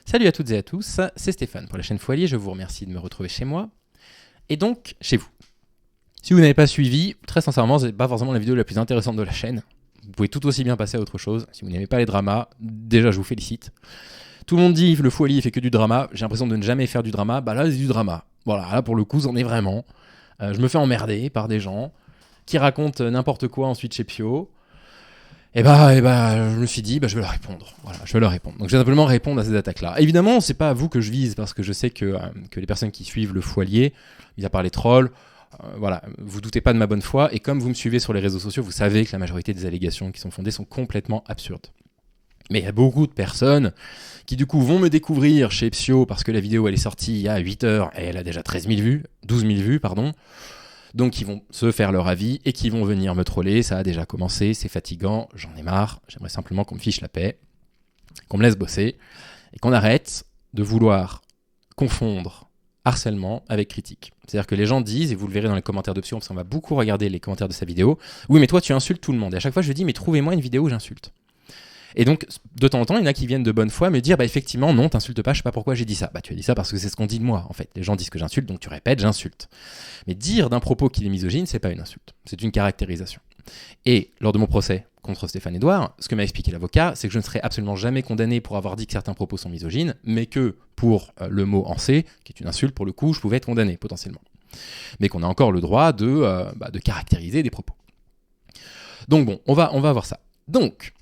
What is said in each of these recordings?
Salut à toutes et à tous, c'est Stéphane pour la chaîne Foilier, je vous remercie de me retrouver chez moi, et donc chez vous. Si vous n'avez pas suivi, très sincèrement, c'est pas forcément la vidéo la plus intéressante de la chaîne. Vous pouvez tout aussi bien passer à autre chose. Si vous n'aimez pas les dramas, déjà je vous félicite. Tout le monde dit le Foilier fait que du drama, j'ai l'impression de ne jamais faire du drama, bah là c'est du drama. Voilà, là pour le coup c'en est vraiment. Je me fais emmerder par des gens qui racontent n'importe quoi ensuite chez Pio. Et bah, je me suis dit, je vais leur répondre. Voilà, je vais leur répondre. Donc, je vais simplement répondre à ces attaques-là. Évidemment, c'est pas à vous que je vise, parce que je sais que les personnes qui suivent le Foilier, mis à part les trolls, voilà, vous doutez pas de ma bonne foi. Et comme vous me suivez sur les réseaux sociaux, vous savez que la majorité des allégations qui sont fondées sont complètement absurdes. Mais il y a beaucoup de personnes qui, du coup, vont me découvrir chez Pio, parce que la vidéo, elle est sortie il y a 8 heures, et elle a déjà 12 000 vues, pardon. Donc ils vont se faire leur avis et qui vont venir me troller. Ça a déjà commencé, c'est fatigant, j'en ai marre. J'aimerais simplement qu'on me fiche la paix, qu'on me laisse bosser et qu'on arrête de vouloir confondre harcèlement avec critique. C'est-à-dire que les gens disent, et vous le verrez dans les commentaires de Pio, parce qu'on va beaucoup regarder les commentaires de sa vidéo, oui mais toi tu insultes tout le monde. Et à chaque fois je dis mais trouvez-moi une vidéo où j'insulte. Et donc, de temps en temps, il y en a qui viennent de bonne foi me dire, effectivement, non, t'insultes pas, je sais pas pourquoi j'ai dit ça. Tu as dit ça parce que c'est ce qu'on dit de moi, en fait. Les gens disent que j'insulte, donc tu répètes, j'insulte. Mais dire d'un propos qu'il est misogyne, c'est pas une insulte. C'est une caractérisation. Et lors de mon procès contre Stéphane Edouard, ce que m'a expliqué l'avocat, c'est que je ne serai absolument jamais condamné pour avoir dit que certains propos sont misogynes, mais que pour le mot en C, qui est une insulte pour le coup, je pouvais être condamné, potentiellement. Mais qu'on a encore le droit de caractériser des propos. Donc bon, on va voir ça. Donc,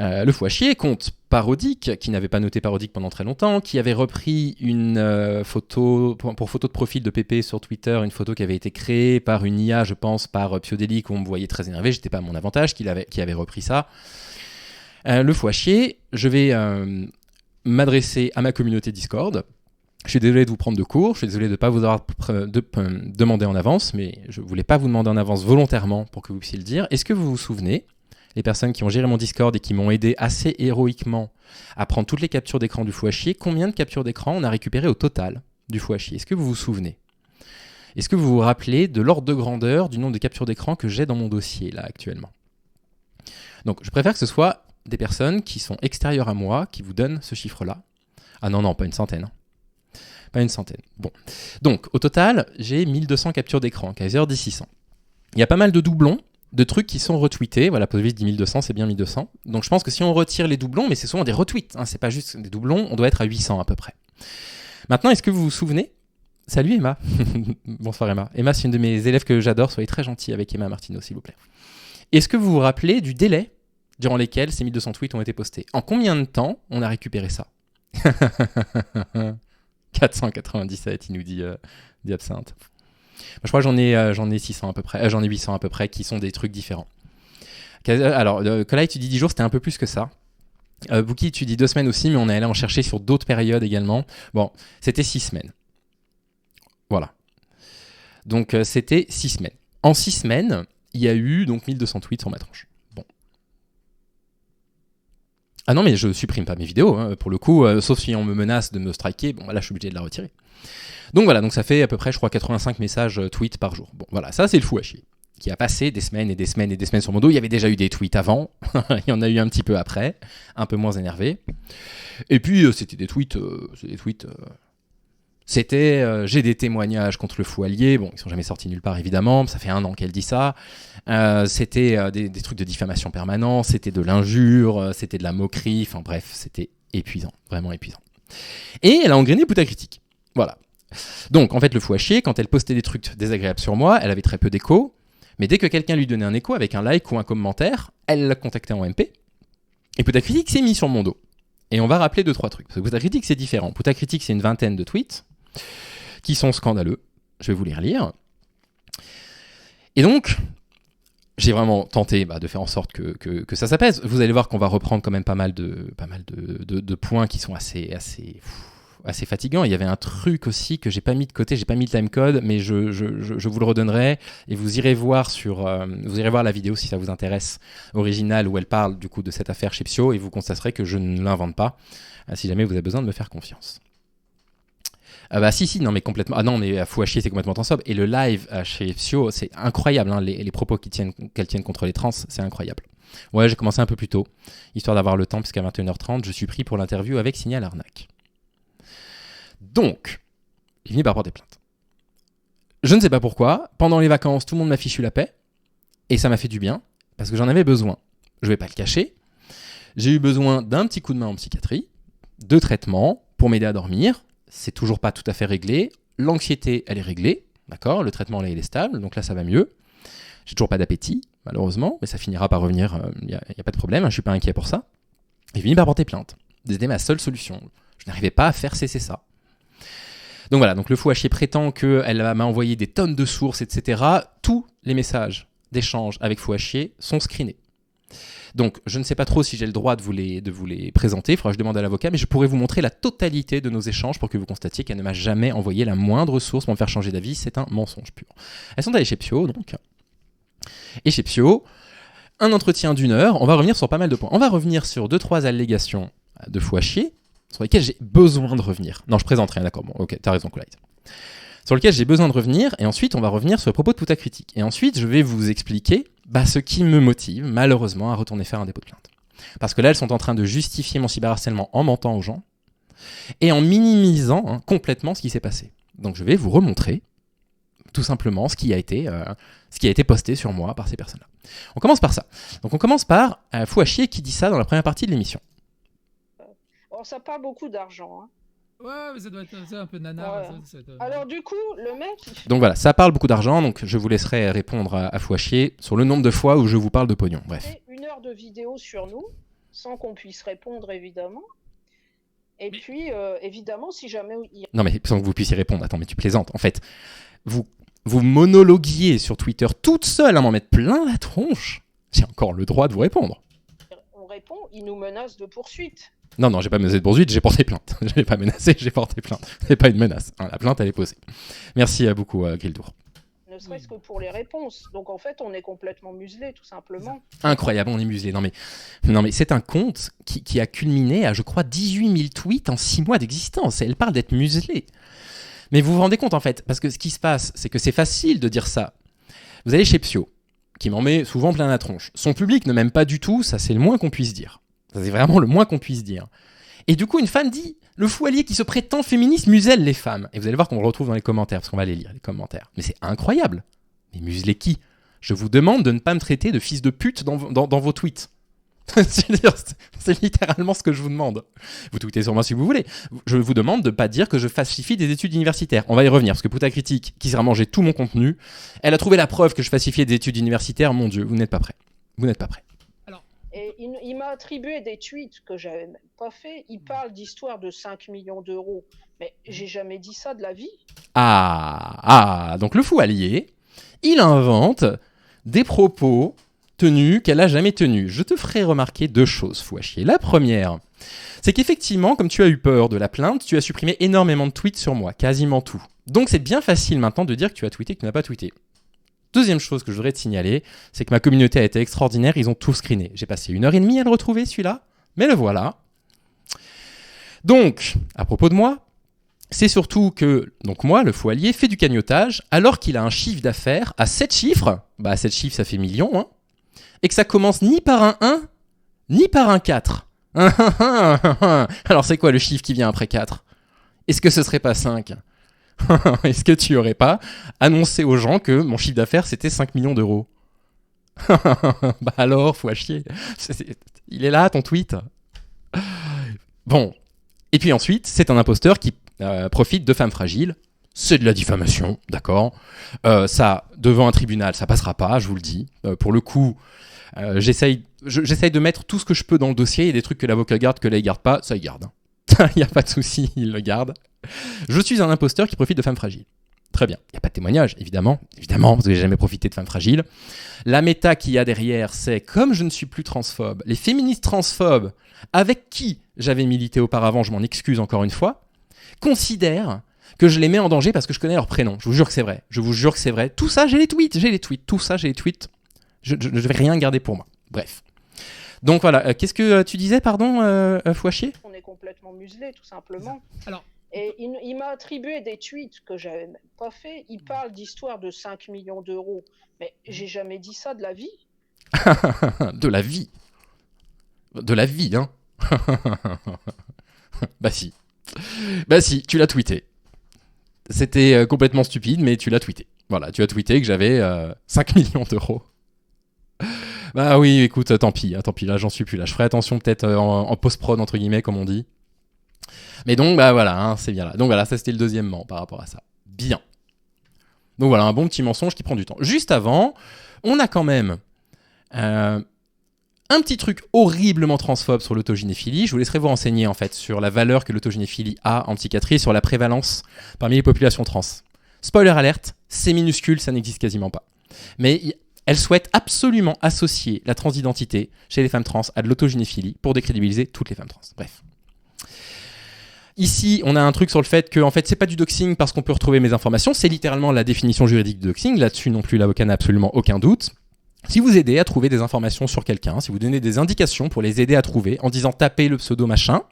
le fou à chier compte Parodique, qui n'avait pas noté Parodique pendant très longtemps, qui avait repris une photo, pour photo de profil de Pépé sur Twitter, une photo qui avait été créée par une IA, je pense, par Piodélique, où on me voyait très énervé, j'étais pas à mon avantage, qui avait repris ça. Le fou à chier, je vais m'adresser à ma communauté Discord. Je suis désolé de vous prendre de court, je suis désolé de ne pas vous avoir demandé en avance, mais je voulais pas vous demander en avance volontairement pour que vous puissiez le dire. Est-ce que vous vous souvenez, les personnes qui ont géré mon Discord et qui m'ont aidé assez héroïquement à prendre toutes les captures d'écran du fou à chier, combien de captures d'écran on a récupéré au total du fou à chier? Est-ce que vous vous souvenez? Est-ce que vous vous rappelez de l'ordre de grandeur du nombre de captures d'écran que j'ai dans mon dossier là actuellement? Donc je préfère que ce soit des personnes qui sont extérieures à moi qui vous donnent ce chiffre-là. Ah non, pas une centaine. Pas une centaine. Bon. Donc au total, j'ai 1200 captures d'écran, Kaiser dit 600. Il y a pas mal de doublons, de trucs qui sont retweetés. Voilà, Posevich dit 1200, c'est bien 1200. Donc je pense que si on retire les doublons, mais c'est souvent des retweets, c'est pas juste des doublons, on doit être à 800 à peu près. Maintenant, est-ce que vous vous souvenez? Salut Emma. Bonsoir Emma. Emma, c'est une de mes élèves que j'adore, soyez très gentil avec Emma Martino, s'il vous plaît. Est-ce que vous vous rappelez du délai durant lequel ces 1200 tweets ont été postés? En combien de temps on a récupéré ça? 497, il nous dit Absinthe. Je crois que j'en ai 600 à peu près, j'en ai 800 à peu près, qui sont des trucs différents. Alors, Colai, tu dis 10 jours, c'était un peu plus que ça. Bouki, tu dis 2 semaines aussi, mais on est allé en chercher sur d'autres périodes également. Bon, c'était 6 semaines. Voilà. Donc, c'était 6 semaines. En 6 semaines, il y a eu donc 1200 tweets sur ma tranche. Bon. Ah non, mais je supprime pas mes vidéos, pour le coup, sauf si on me menace de me striker, bon, là, je suis obligé de la retirer. Donc voilà, donc ça fait à peu près, je crois, 85 messages tweets par jour. Bon, voilà, ça c'est le fou à chier, qui a passé des semaines et des semaines et des semaines sur mon dos. Il y avait déjà eu des tweets avant, il y en a eu un petit peu après, un peu moins énervé. Et puis, c'était des tweets... j'ai des témoignages contre le fou allié, bon, ils sont jamais sortis nulle part évidemment, ça fait 1 an qu'elle dit ça. C'était des trucs de diffamation permanente, c'était de l'injure, c'était de la moquerie, enfin bref, c'était épuisant, vraiment épuisant. Et elle a engrainé Putacritique, voilà. Donc, en fait, le fou à chier, quand elle postait des trucs désagréables sur moi, elle avait très peu d'écho, mais dès que quelqu'un lui donnait un écho avec un like ou un commentaire, elle la contactait en MP, et Putacritique s'est mis sur mon dos. Et on va rappeler 2-3 trucs, parce que Putacritique, c'est différent. Putacritique, c'est une vingtaine de tweets qui sont scandaleux. Je vais vous les relire. Et donc, j'ai vraiment tenté de faire en sorte que ça s'apaise. Vous allez voir qu'on va reprendre quand même pas mal de points qui sont assez fatigants. Il y avait un truc aussi que j'ai pas mis de côté, j'ai pas mis le timecode, mais je vous le redonnerai et vous irez voir la vidéo si ça vous intéresse, originale, où elle parle du coup de cette affaire chez Pio, et vous constaterez que je ne l'invente pas, si jamais vous avez besoin de me faire confiance. Si, non mais complètement. Ah non, mais fou à chier, c'est complètement transophe. Et le live chez Pio, c'est incroyable, les propos qu'elle tienne contre les trans, c'est incroyable. Ouais, j'ai commencé un peu plus tôt, histoire d'avoir le temps, puisqu'à 21h30, je suis pris pour l'interview avec Signal Arnaque. Donc, il finit par porter plainte. Je ne sais pas pourquoi, pendant les vacances, tout le monde m'a fichu la paix, et ça m'a fait du bien, parce que j'en avais besoin. Je ne vais pas le cacher. J'ai eu besoin d'un petit coup de main en psychiatrie, de traitement pour m'aider à dormir. C'est toujours pas tout à fait réglé. L'anxiété, elle est réglée, d'accord. Le traitement, là, il est stable, donc là, ça va mieux. J'ai toujours pas d'appétit, malheureusement, mais ça finira par revenir. Il n'y a pas de problème, je suis pas inquiet pour ça. J'ai fini par porter plainte. C'était ma seule solution. Je n'arrivais pas à faire cesser ça. Donc voilà, donc le fou à chier prétend qu'elle m'a envoyé des tonnes de sources, etc. Tous les messages d'échange avec fou à chier sont screenés. Donc, je ne sais pas trop si j'ai le droit de vous les présenter, il faudra que je demande à l'avocat, mais je pourrais vous montrer la totalité de nos échanges pour que vous constatiez qu'elle ne m'a jamais envoyé la moindre source pour me faire changer d'avis, c'est un mensonge pur. Elles sont allées chez Pio, donc. Et chez Pio, un entretien d'1 heure, on va revenir sur pas mal de points. On va revenir sur 2-3 allégations de fou à chier, sur lesquelles j'ai besoin de revenir. Non, je présente rien, d'accord, bon, ok, t'as raison, Colite. Sur lequel j'ai besoin de revenir, et ensuite on va revenir sur le propos de Poutacritique. Et ensuite, je vais vous expliquer ce qui me motive, malheureusement, à retourner faire un dépôt de plainte. Parce que là, elles sont en train de justifier mon cyberharcèlement en mentant aux gens, et en minimisant complètement ce qui s'est passé. Donc je vais vous remontrer, tout simplement, ce qui a été posté sur moi par ces personnes-là. On commence par ça. Donc on commence par Fou à chier qui dit ça dans la première partie de l'émission. Bon, ça parle beaucoup d'argent, hein. Ouais, mais ça doit être un peu nanar. Ouais. Alors du coup, le mec... Donc voilà, ça parle beaucoup d'argent, donc je vous laisserai répondre à Fou à chier sur le nombre de fois où je vous parle de pognon. Bref. fait 1 heure de vidéo sur nous, sans qu'on puisse répondre, évidemment. Et puis, évidemment, si jamais... Non mais sans que vous puissiez répondre, attends, mais tu plaisantes. En fait, vous monologuiez sur Twitter toute seule à m'en mettre plein la tronche. J'ai encore le droit de vous répondre. On répond, il nous menace de poursuite. Non, j'ai pas menacé de poursuite, j'ai porté plainte. Je n'ai pas menacé, j'ai porté plainte. C'est pas une menace. La plainte, elle est posée. Merci beaucoup, Gildour. Ne serait-ce que pour les réponses. Donc en fait, on est complètement muselé, tout simplement. Incroyable, on est muselé. Non mais c'est un compte qui a culminé à, je crois, 18 000 tweets en 6 mois d'existence. Elle parle d'être muselé. Mais vous vous rendez compte, en fait, parce que ce qui se passe, c'est que c'est facile de dire ça. Vous allez chez Pio, qui m'en met souvent plein la tronche. Son public ne m'aime pas du tout, ça c'est le moins qu'on puisse dire. Ça, c'est vraiment le moins qu'on puisse dire. Et du coup, une fan dit « Le fou allié qui se prétend féministe muselle les femmes ». Et vous allez voir qu'on le retrouve dans les commentaires, parce qu'on va les lire, les commentaires. Mais c'est incroyable. Mais museler qui ? Je vous demande de ne pas me traiter de fils de pute dans vos tweets. C'est littéralement ce que je vous demande. Vous tweetez sur moi si vous voulez. Je vous demande de ne pas dire que je falsifie des études universitaires. On va y revenir, parce que Poutacritique, qui s'est mangé tout mon contenu, elle a trouvé la preuve que je falsifiais des études universitaires. Mon Dieu, vous n'êtes pas prêts. Vous n'êtes pas prêts. Et il m'a attribué des tweets que j'avais même pas fait. Il parle d'histoire de 5 millions d'euros. Mais j'ai jamais dit ça de la vie. Donc le fou allié, il invente des propos tenus qu'elle a jamais tenus. Je te ferai remarquer 2 choses, fou à chier. La première, c'est qu'effectivement, comme tu as eu peur de la plainte, tu as supprimé énormément de tweets sur moi, quasiment tout. Donc c'est bien facile maintenant de dire que tu as tweeté que tu n'as pas tweeté. Deuxième chose que je voudrais te signaler, c'est que ma communauté a été extraordinaire, ils ont tout screené. J'ai passé 1h30 à le retrouver, celui-là, mais le voilà. Donc, à propos de moi, c'est surtout que, donc moi, le fou allié, fait du cagnotage, alors qu'il a un chiffre d'affaires à 7 chiffres, 7 chiffres ça fait millions, hein, et que ça commence ni par un 1, ni par un 4. Alors c'est quoi le chiffre qui vient après 4 ? Est-ce que ce serait pas 5 ? Est-ce que tu aurais pas annoncé aux gens que mon chiffre d'affaires c'était 5 millions d'euros ? Alors, faut à chier. Il est là ton tweet. Bon. Et puis ensuite, c'est un imposteur qui profite de femmes fragiles. C'est de la diffamation, d'accord. Ça, devant un tribunal, ça passera pas, je vous le dis. Pour le coup, j'essaye de mettre tout ce que je peux dans le dossier. Il y a des trucs que l'avocat garde, que là il garde pas, ça il garde. Il n'y a pas de souci, il le garde. Je suis un imposteur qui profite de femmes fragiles. Très bien. Il n'y a pas de témoignage, évidemment, parce que j'ai jamais profité de femmes fragiles. La méta qu'il y a derrière, c'est comme je ne suis plus transphobe, les féministes transphobes avec qui j'avais milité auparavant, je m'en excuse encore une fois, considèrent que je les mets en danger parce que je connais leur prénom. Je vous jure que c'est vrai. Tout ça, j'ai les tweets. Tout ça, j'ai les tweets. Je ne vais rien garder pour moi. Bref. Donc voilà, qu'est-ce que tu disais, pardon, fou à chier ? On est complètement muselé, tout simplement. Et il m'a attribué des tweets que j'avais même pas fait. Il parle d'histoire de 5 millions d'euros. Mais j'ai jamais dit ça de la vie. De la vie. De la vie, hein. Bah si. Bah si, tu l'as tweeté. C'était complètement stupide, mais tu l'as tweeté. Voilà, tu as tweeté que j'avais 5 millions d'euros. Bah oui, écoute, tant pis, là j'en suis plus là. Je ferai attention peut-être en post-prod, entre guillemets, comme on dit. Mais donc, bah voilà, hein, c'est bien là. Donc voilà, ça c'était le deuxièmement par rapport à ça. Bien. Donc voilà, un bon petit mensonge qui prend du temps. Juste avant, on a quand même un petit truc horriblement transphobe sur l'autogynéphilie. Je vous laisserai vous renseigner en fait sur la valeur que l'autogynéphilie a en psychiatrie, sur la prévalence parmi les populations trans. Spoiler alerte, c'est minuscule, ça n'existe quasiment pas. Mais elle souhaite absolument associer la transidentité chez les femmes trans à de l'autogynéphilie pour décrédibiliser toutes les femmes trans. Bref. Ici, on a un truc sur le fait que en fait, c'est pas du doxing parce qu'on peut retrouver mes informations, c'est littéralement la définition juridique de doxing. Là-dessus non plus, l'avocat n'a absolument aucun doute. Si vous aidez à trouver des informations sur quelqu'un, si vous donnez des indications pour les aider à trouver en disant tapez le pseudo machin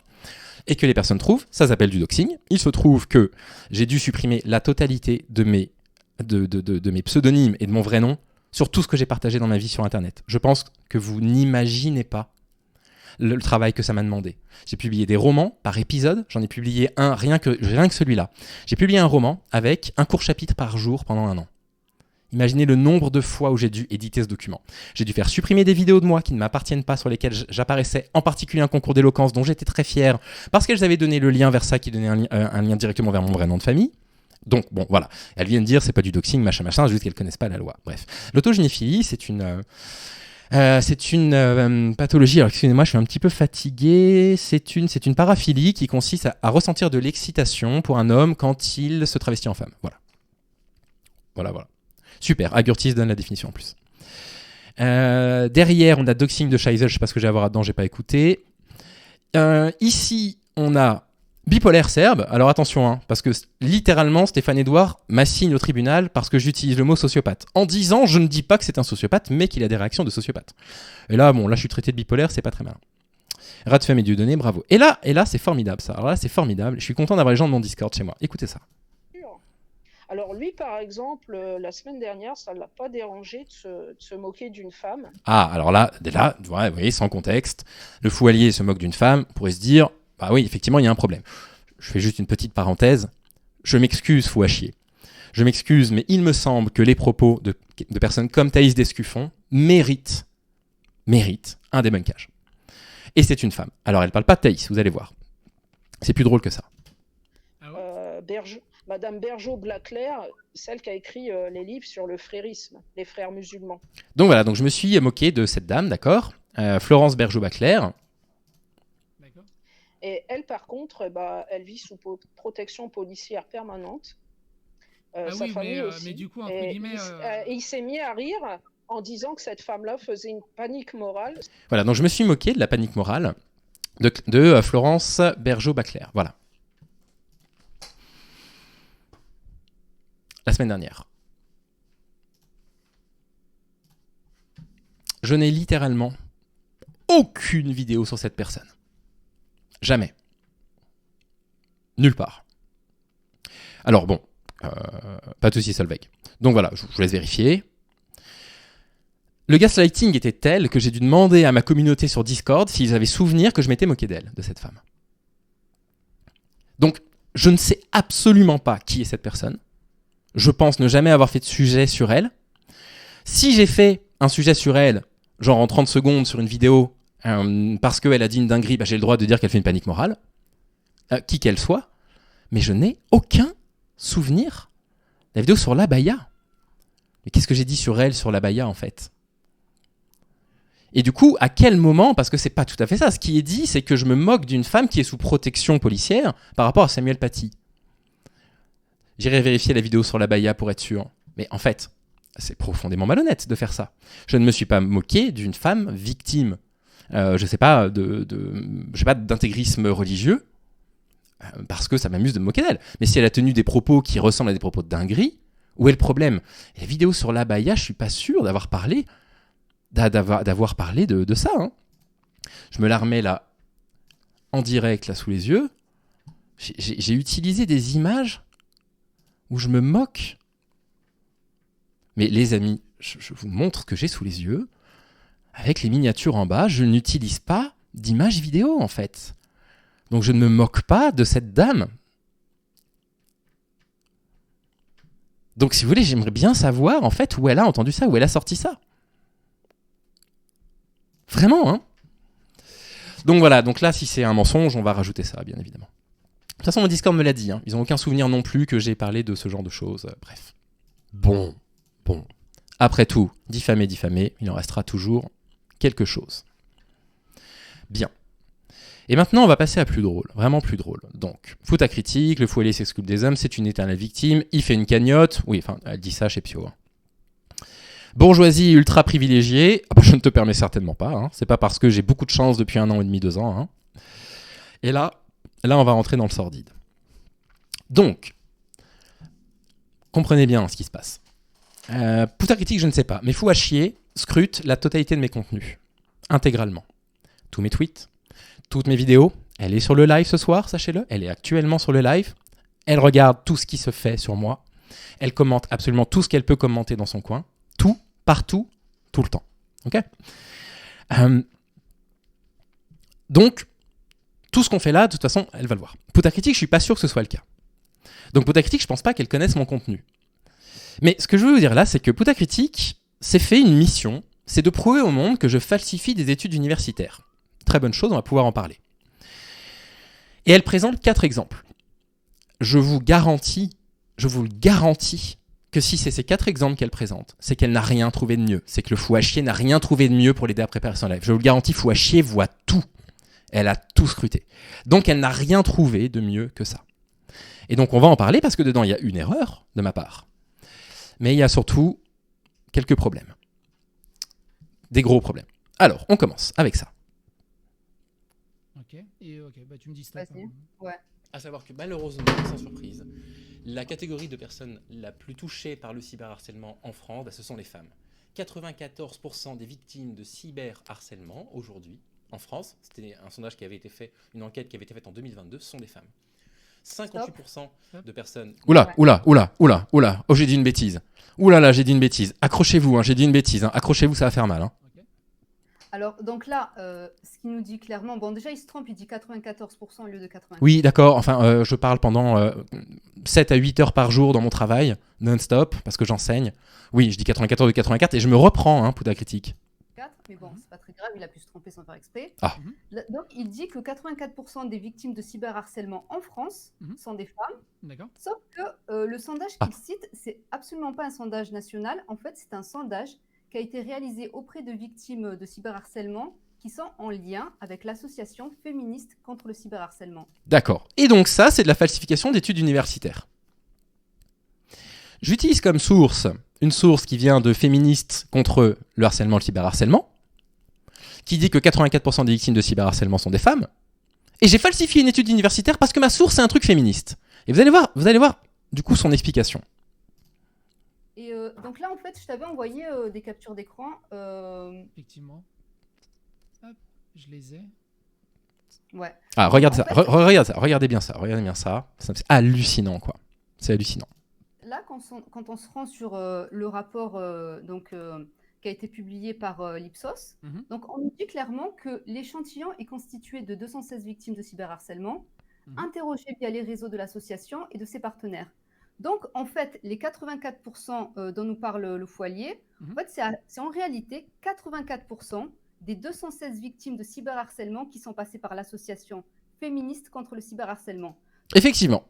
et que les personnes trouvent, ça s'appelle du doxing. Il se trouve que j'ai dû supprimer la totalité de mes pseudonymes et de mon vrai nom sur tout ce que j'ai partagé dans ma vie sur Internet. Je pense que vous n'imaginez pas le travail que ça m'a demandé. J'ai publié des romans par épisode, j'en ai publié un, rien que celui-là. J'ai publié un roman avec un court chapitre par jour pendant 1 an. Imaginez le nombre de fois où j'ai dû éditer ce document. J'ai dû faire supprimer des vidéos de moi qui ne m'appartiennent pas, sur lesquelles j'apparaissais, en particulier un concours d'éloquence dont j'étais très fier, parce qu'elles avaient donné le lien vers ça, qui donnait un lien directement vers mon vrai nom de famille. Donc, bon, voilà. Elles viennent dire, c'est pas du doxing, machin, juste qu'elles connaissent pas la loi. Bref. L'autogynéphilie, c'est une pathologie, alors excusez-moi, je suis un petit peu fatigué. C'est une paraphilie qui consiste à ressentir de l'excitation pour un homme quand il se travestit en femme. Voilà. Super, Agurtis donne la définition en plus. Derrière, on a doxing de Scheisel, je sais pas ce que j'ai à voir là-dedans, j'ai pas écouté. Ici, on a bipolaire serbe. Alors attention, hein, parce que littéralement, Stéphane Edouard m'assigne au tribunal parce que j'utilise le mot sociopathe. En disant, je ne dis pas que c'est un sociopathe, mais qu'il a des réactions de sociopathe. Et là, bon, là, je suis traité de bipolaire, c'est pas très malin. Radfem et Dieudonné, bravo. Et là, c'est formidable, ça. Alors là, c'est formidable. Je suis content d'avoir les gens de mon Discord chez moi. Écoutez ça. Alors lui, par exemple, la semaine dernière, ça ne l'a pas dérangé de se moquer d'une femme. Ah, alors là, ouais, vous voyez, sans contexte, le fou allié se moque d'une femme, on pourrait se dire, bah oui, effectivement, il y a un problème. Je fais juste une petite parenthèse. Je m'excuse, fou à chier. Je m'excuse, mais il me semble que les propos de personnes comme Thaïs Descuffon méritent un débunkage. Et c'est une femme. Alors, elle ne parle pas de Thaïs, vous allez voir. C'est plus drôle que ça. Madame Bergeau-Blaclair, celle qui a écrit les livres sur le frérisme, les frères musulmans. Donc voilà, donc je me suis moqué de cette dame, d'accord, Florence Bergeau-Blaclair. D'accord. Et elle, par contre, elle vit sous protection policière permanente. Sa famille aussi. Mais du coup, entre et guillemets... il s'est mis à rire en disant que cette femme-là faisait une panique morale. Voilà, donc je me suis moqué de la panique morale de Florence Bergeau-Blaclair. Voilà. La semaine dernière. Je n'ai littéralement aucune vidéo sur cette personne. Jamais. Nulle part. Alors bon, pas de soucis Solveig. Donc voilà, je vous laisse vérifier. Le gaslighting était tel que j'ai dû demander à ma communauté sur Discord s'ils avaient souvenir que je m'étais moqué d'elle, de cette femme. Donc, je ne sais absolument pas qui est cette personne. Je pense ne jamais avoir fait de sujet sur elle. Si j'ai fait un sujet sur elle, genre en 30 secondes sur une vidéo, parce qu'elle a dit une dinguerie, j'ai le droit de dire qu'elle fait une panique morale, qui qu'elle soit, mais je n'ai aucun souvenir. La vidéo sur l'abaya. Mais qu'est-ce que j'ai dit sur elle, sur l'abaya en fait ? Et du coup, à quel moment, parce que c'est pas tout à fait ça, ce qui est dit, c'est que je me moque d'une femme qui est sous protection policière par rapport à Samuel Paty. J'irai vérifier la vidéo sur l'abaya pour être sûr. Mais en fait, c'est profondément malhonnête de faire ça. Je ne me suis pas moqué d'une femme victime, je sais pas d'intégrisme religieux, parce que ça m'amuse de me moquer d'elle. Mais si elle a tenu des propos qui ressemblent à des propos de dinguerie, où est le problème ? Et la vidéo sur l'abaya, je suis pas sûr d'avoir parlé de ça. Hein. Je me la remets là, en direct, là sous les yeux. J'ai utilisé des images où je me moque. Mais les amis, je vous montre ce que j'ai sous les yeux. avec les miniatures en bas, je n'utilise pas d'image vidéo en fait. Donc je ne me moque pas de cette dame. Donc si vous voulez, j'aimerais bien savoir en fait où elle a entendu ça, où elle a sorti ça. Vraiment, hein. Donc voilà, donc là si c'est un mensonge, on va rajouter ça, bien évidemment. De toute façon, mon Discord me l'a dit, hein. Ils n'ont aucun souvenir non plus que j'ai parlé de ce genre de choses. Bref. Bon. Après tout, diffamé, il en restera toujours quelque chose. Bien. Et maintenant, on va passer à plus drôle, vraiment plus drôle. Donc, foot à critique, le fouet s'excuse des hommes, c'est une éternelle victime, il fait une cagnotte. Oui, enfin, elle dit ça chez Pio. Hein. Bourgeoisie ultra privilégiée, je ne te permets certainement pas. Hein. C'est pas parce que j'ai beaucoup de chance depuis 1 an et demi, 2 ans. Hein. Et là, on va rentrer dans le sordide. Donc, comprenez bien ce qui se passe. Puta critique, je ne sais pas, mais fou à chier scrute la totalité de mes contenus, intégralement. Tous mes tweets, toutes mes vidéos, elle est sur le live ce soir, sachez-le, elle est actuellement sur le live, elle regarde tout ce qui se fait sur moi, elle commente absolument tout ce qu'elle peut commenter dans son coin, tout, partout, tout le temps. Ok ? Donc, tout ce qu'on fait là, de toute façon, elle va le voir. Puta critique, je suis pas sûr que ce soit le cas. Donc Puta critique, je pense pas qu'elle connaisse mon contenu. Mais ce que je veux vous dire là, c'est que Puta critique s'est fait une mission, c'est de prouver au monde que je falsifie des études universitaires. Très bonne chose, on va pouvoir en parler. Et elle présente 4 exemples. Je vous le garantis, que si c'est ces 4 exemples qu'elle présente, c'est qu'elle n'a rien trouvé de mieux. C'est que le fou à chier n'a rien trouvé de mieux pour l'aider à préparer son live. Je vous le garantis, fou à chier voit tout. Elle a tout scruté. Donc elle n'a rien trouvé de mieux que ça. Et donc on va en parler parce que dedans il y a une erreur de ma part. Mais il y a surtout quelques problèmes. Des gros problèmes. Alors, on commence avec ça. Ok, bah tu me dis stop. Vas-y. Hein. Ouais. À savoir que malheureusement, sans surprise, la catégorie de personnes la plus touchée par le cyberharcèlement en France, ce sont les femmes. 94% des victimes de cyberharcèlement aujourd'hui en France, c'était un sondage qui avait été fait, une enquête qui avait été faite en 2022, sont des femmes. 58% de personnes... Oula, oh j'ai dit une bêtise. Oulala, j'ai dit une bêtise. Accrochez-vous, hein, j'ai dit une bêtise. Hein. Accrochez-vous, ça va faire mal. Hein. Okay. Alors, donc là, ce qu'il nous dit clairement, bon déjà il se trompe, il dit 94% au lieu de 80%. Oui, d'accord, enfin, je parle pendant 7 à 8 heures par jour dans mon travail, non-stop, parce que j'enseigne. Oui, je dis 94 de 84 et je me reprends, hein, Puta critique. Mais bon, c'est pas très grave, il a pu se tromper sans faire exprès. Ah. Donc, il dit que 84% des victimes de cyberharcèlement en France sont des femmes. D'accord. Sauf que le sondage qu'il cite, c'est absolument pas un sondage national. En fait, c'est un sondage qui a été réalisé auprès de victimes de cyberharcèlement qui sont en lien avec l'association féministe contre le cyberharcèlement. D'accord. Et donc ça, c'est de la falsification d'études universitaires. J'utilise comme source une source qui vient de féministes contre le harcèlement, le cyberharcèlement, qui dit que 84% des victimes de cyberharcèlement sont des femmes. Et j'ai falsifié une étude universitaire parce que ma source, c'est un truc féministe. Et vous allez voir, du coup, son explication. Et donc là, en fait, je t'avais envoyé des captures d'écran. Effectivement. Hop, je les ai. Ouais. Ah, regarde ça, regardez bien ça. C'est hallucinant, quoi. C'est hallucinant. Là, quand on se rend sur le rapport qui a été publié par l'Ipsos, donc on nous dit clairement que l'échantillon est constitué de 216 victimes de cyberharcèlement, interrogées via les réseaux de l'association et de ses partenaires. Donc, en fait, les 84% dont nous parle le Foilier, en fait, c'est en réalité 84% des 216 victimes de cyberharcèlement qui sont passées par l'association féministe contre le cyberharcèlement. Effectivement.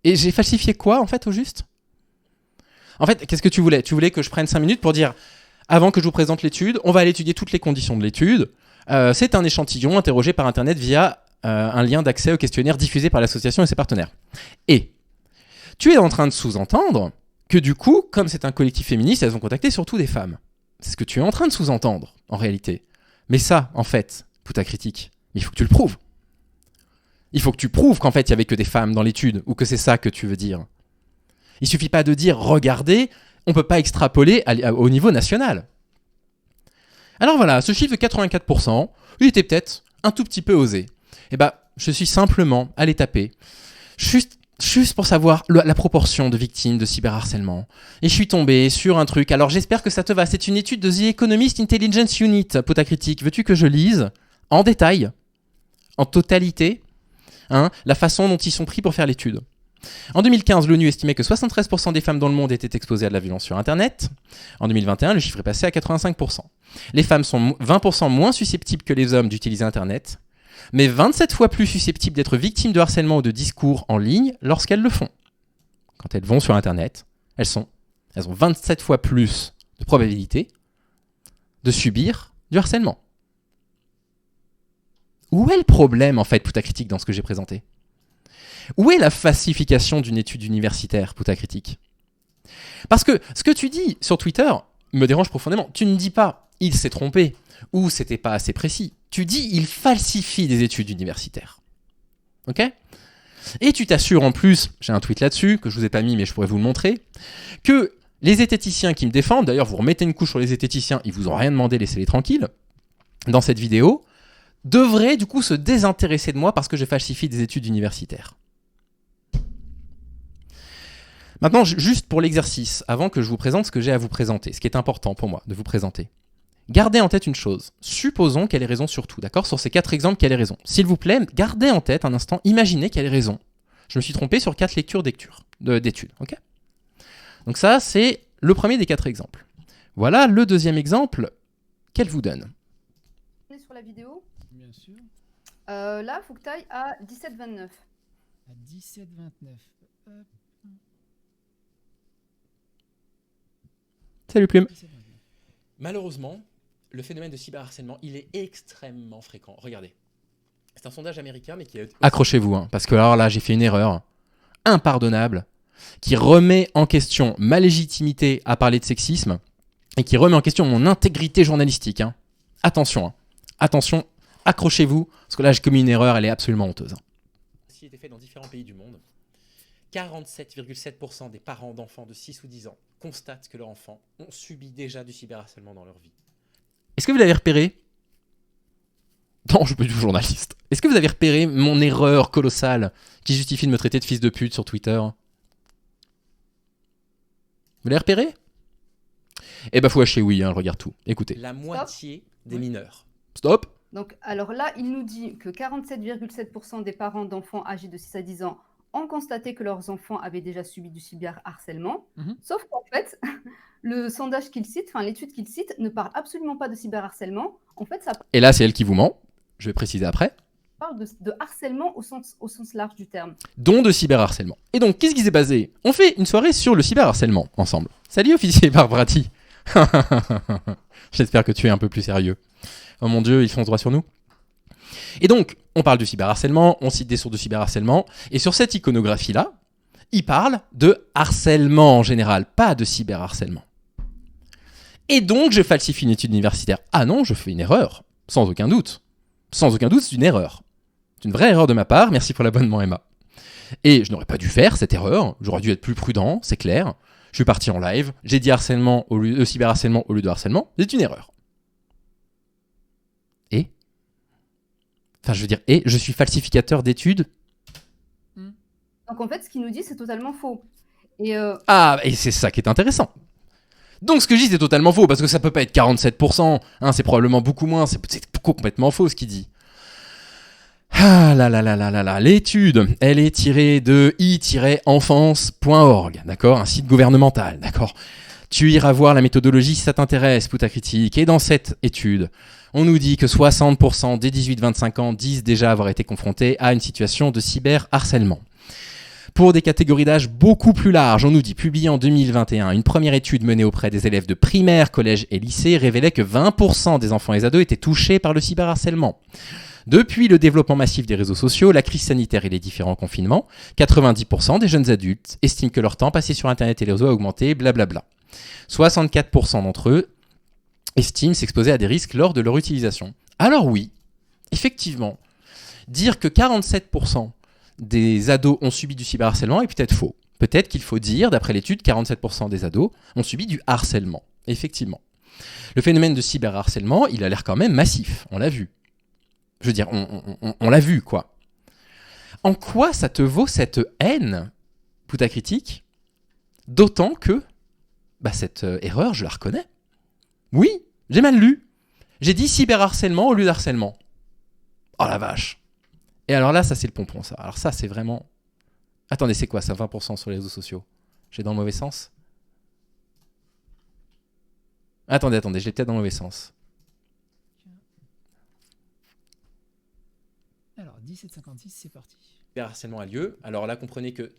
Et j'ai falsifié quoi, en fait, au juste ? En fait, qu'est-ce que tu voulais ? Tu voulais que je prenne 5 minutes pour dire, avant que je vous présente l'étude, on va aller étudier toutes les conditions de l'étude. C'est un échantillon interrogé par Internet via un lien d'accès au questionnaire diffusé par l'association et ses partenaires. Et tu es en train de sous-entendre que du coup, comme c'est un collectif féministe, elles ont contacté surtout des femmes. C'est ce que tu es en train de sous-entendre, en réalité. Mais ça, en fait, Puta critique, il faut que tu le prouves. Il faut que tu prouves qu'en fait, il n'y avait que des femmes dans l'étude, ou que c'est ça que tu veux dire. Il suffit pas de dire, regardez, on peut pas extrapoler au niveau national. Alors voilà, ce chiffre de 84%, il était peut-être un tout petit peu osé. Eh ben, je suis simplement allé taper juste juste pour savoir la proportion de victimes de cyberharcèlement. Et je suis tombé sur un truc. Alors j'espère que ça te va. C'est une étude de The Economist Intelligence Unit, Puta Critique. Veux-tu que je lise en détail, en totalité, la façon dont ils sont pris pour faire l'étude? En 2015, l'ONU estimait que 73% des femmes dans le monde étaient exposées à de la violence sur Internet. En 2021, le chiffre est passé à 85%. Les femmes sont 20% moins susceptibles que les hommes d'utiliser Internet, mais 27 fois plus susceptibles d'être victimes de harcèlement ou de discours en ligne lorsqu'elles le font. Quand elles vont sur Internet, elles ont 27 fois plus de probabilité de subir du harcèlement. Où est le problème, en fait, Puta Critique, dans ce que j'ai présenté? Où est la falsification d'une étude universitaire, Puta Critique? Parce que ce que tu dis sur Twitter me dérange profondément. Tu ne dis pas « il s'est trompé » ou « c'était pas assez précis ». Tu dis « il falsifie des études universitaires ». Ok ? Et tu t'assures en plus, j'ai un tweet là-dessus, que je vous ai pas mis mais je pourrais vous le montrer, que les zététiciens qui me défendent, d'ailleurs vous remettez une couche sur les zététiciens, ils vous ont rien demandé, laissez-les tranquilles, dans cette vidéo, devraient du coup se désintéresser de moi parce que je falsifie des études universitaires. Maintenant, juste pour l'exercice, avant que je vous présente ce que j'ai à vous présenter, ce qui est important pour moi de vous présenter, gardez en tête une chose. Supposons qu'elle ait raison sur tout, d'accord? Sur ces 4 exemples, qu'elle ait raison. S'il vous plaît, gardez en tête un instant, imaginez qu'elle ait raison. Je me suis trompé sur 4 lectures d'études, ok? Donc ça, c'est le premier des 4 exemples. Voilà le deuxième exemple qu'elle vous donne. On est sur la vidéo. Bien sûr. Là, il faut que tu ailles à 17,29. À 17,29. Hop. Salut Plume. Malheureusement, le phénomène de cyberharcèlement, il est extrêmement fréquent. Regardez. C'est un sondage américain, mais qui est... Accrochez-vous, parce que alors là, j'ai fait une erreur impardonnable qui remet en question ma légitimité à parler de sexisme et qui remet en question mon intégrité journalistique. Attention, attention, accrochez-vous, parce que là, j'ai commis une erreur, elle est absolument honteuse. Ceci a été fait dans différents pays du monde. 47,7% des parents d'enfants de 6 ou 10 ans constatent que leurs enfants ont subi déjà du cyberharcèlement dans leur vie. Est-ce que vous l'avez repéré? Non, je suis pas du tout journaliste. Est-ce que vous avez repéré mon erreur colossale qui justifie de me traiter de fils de pute sur Twitter? Vous l'avez repéré? Eh ben, faut lâcher oui, je regarde tout. Écoutez. La moitié des mineurs. Stop. Donc, alors là, il nous dit que 47,7% des parents d'enfants âgés de 6 à 10 ans ont constaté que leurs enfants avaient déjà subi du cyberharcèlement. Sauf qu'en fait, le sondage qu'il cite, enfin l'étude qu'il cite, ne parle absolument pas de cyberharcèlement. En fait, ça Et là, c'est elle qui vous ment. Je vais préciser après. parle de harcèlement au sens large du terme. Dont de cyberharcèlement. Et donc, qu'est-ce qui s'est passé? On fait une soirée sur le cyberharcèlement ensemble. Salut, officier Barbrati. J'espère que tu es un peu plus sérieux. Oh mon Dieu, ils font droit sur nous. Et donc, on parle de cyberharcèlement, on cite des sources de cyberharcèlement, et sur cette iconographie-là, il parle de harcèlement en général, pas de cyberharcèlement. Et donc, je falsifie une étude universitaire. Ah non, je fais une erreur, sans aucun doute. Sans aucun doute, c'est une erreur. C'est une vraie erreur de ma part, merci pour l'abonnement Emma. Et je n'aurais pas dû faire cette erreur, j'aurais dû être plus prudent, c'est clair. Je suis parti en live, j'ai dit harcèlement au lieu de cyberharcèlement au lieu de harcèlement, c'est une erreur. Et enfin, je veux dire, et je suis falsificateur d'études. Donc en fait, ce qu'il nous dit, c'est totalement faux. Et Ah, et c'est ça qui est intéressant. Donc ce que je dis, c'est totalement faux, parce que ça peut pas être 47%, c'est probablement beaucoup moins, c'est complètement faux ce qu'il dit. Ah là là là là là là, l'étude, elle est tirée de i-enfance.org, d'accord, un site gouvernemental, d'accord. Tu iras voir la méthodologie si ça t'intéresse, Puta Critique. Et dans cette étude, on nous dit que 60% des 18-25 ans disent déjà avoir été confrontés à une situation de cyberharcèlement. Pour des catégories d'âge beaucoup plus larges, on nous dit, publié en 2021, une première étude menée auprès des élèves de primaire, collège et lycée révélait que 20% des enfants et ados étaient touchés par le cyberharcèlement. Depuis le développement massif des réseaux sociaux, la crise sanitaire et les différents confinements, 90% des jeunes adultes estiment que leur temps passé sur Internet et les réseaux a augmenté, blablabla. 64% d'entre eux estiment s'exposer à des risques lors de leur utilisation. Alors oui, effectivement, dire que 47% des ados ont subi du cyberharcèlement est peut-être faux. Peut-être qu'il faut dire, d'après l'étude, 47% des ados ont subi du harcèlement. Effectivement. Le phénomène de cyberharcèlement, il a l'air quand même massif, on l'a vu. Je veux dire, on l'a vu, quoi. En quoi ça te vaut cette haine, Putacritique ? D'autant que cette erreur, je la reconnais. Oui, j'ai mal lu. J'ai dit cyberharcèlement au lieu d'harcèlement. Oh la vache. Et alors là, ça c'est le pompon, ça. Alors ça, c'est vraiment... Attendez, c'est quoi ça, 20% sur les réseaux sociaux ? J'ai dans le mauvais sens ? Attendez, je l'ai peut-être dans le mauvais sens. Alors, 17,56, c'est parti. Cyberharcèlement a lieu. Alors là, comprenez que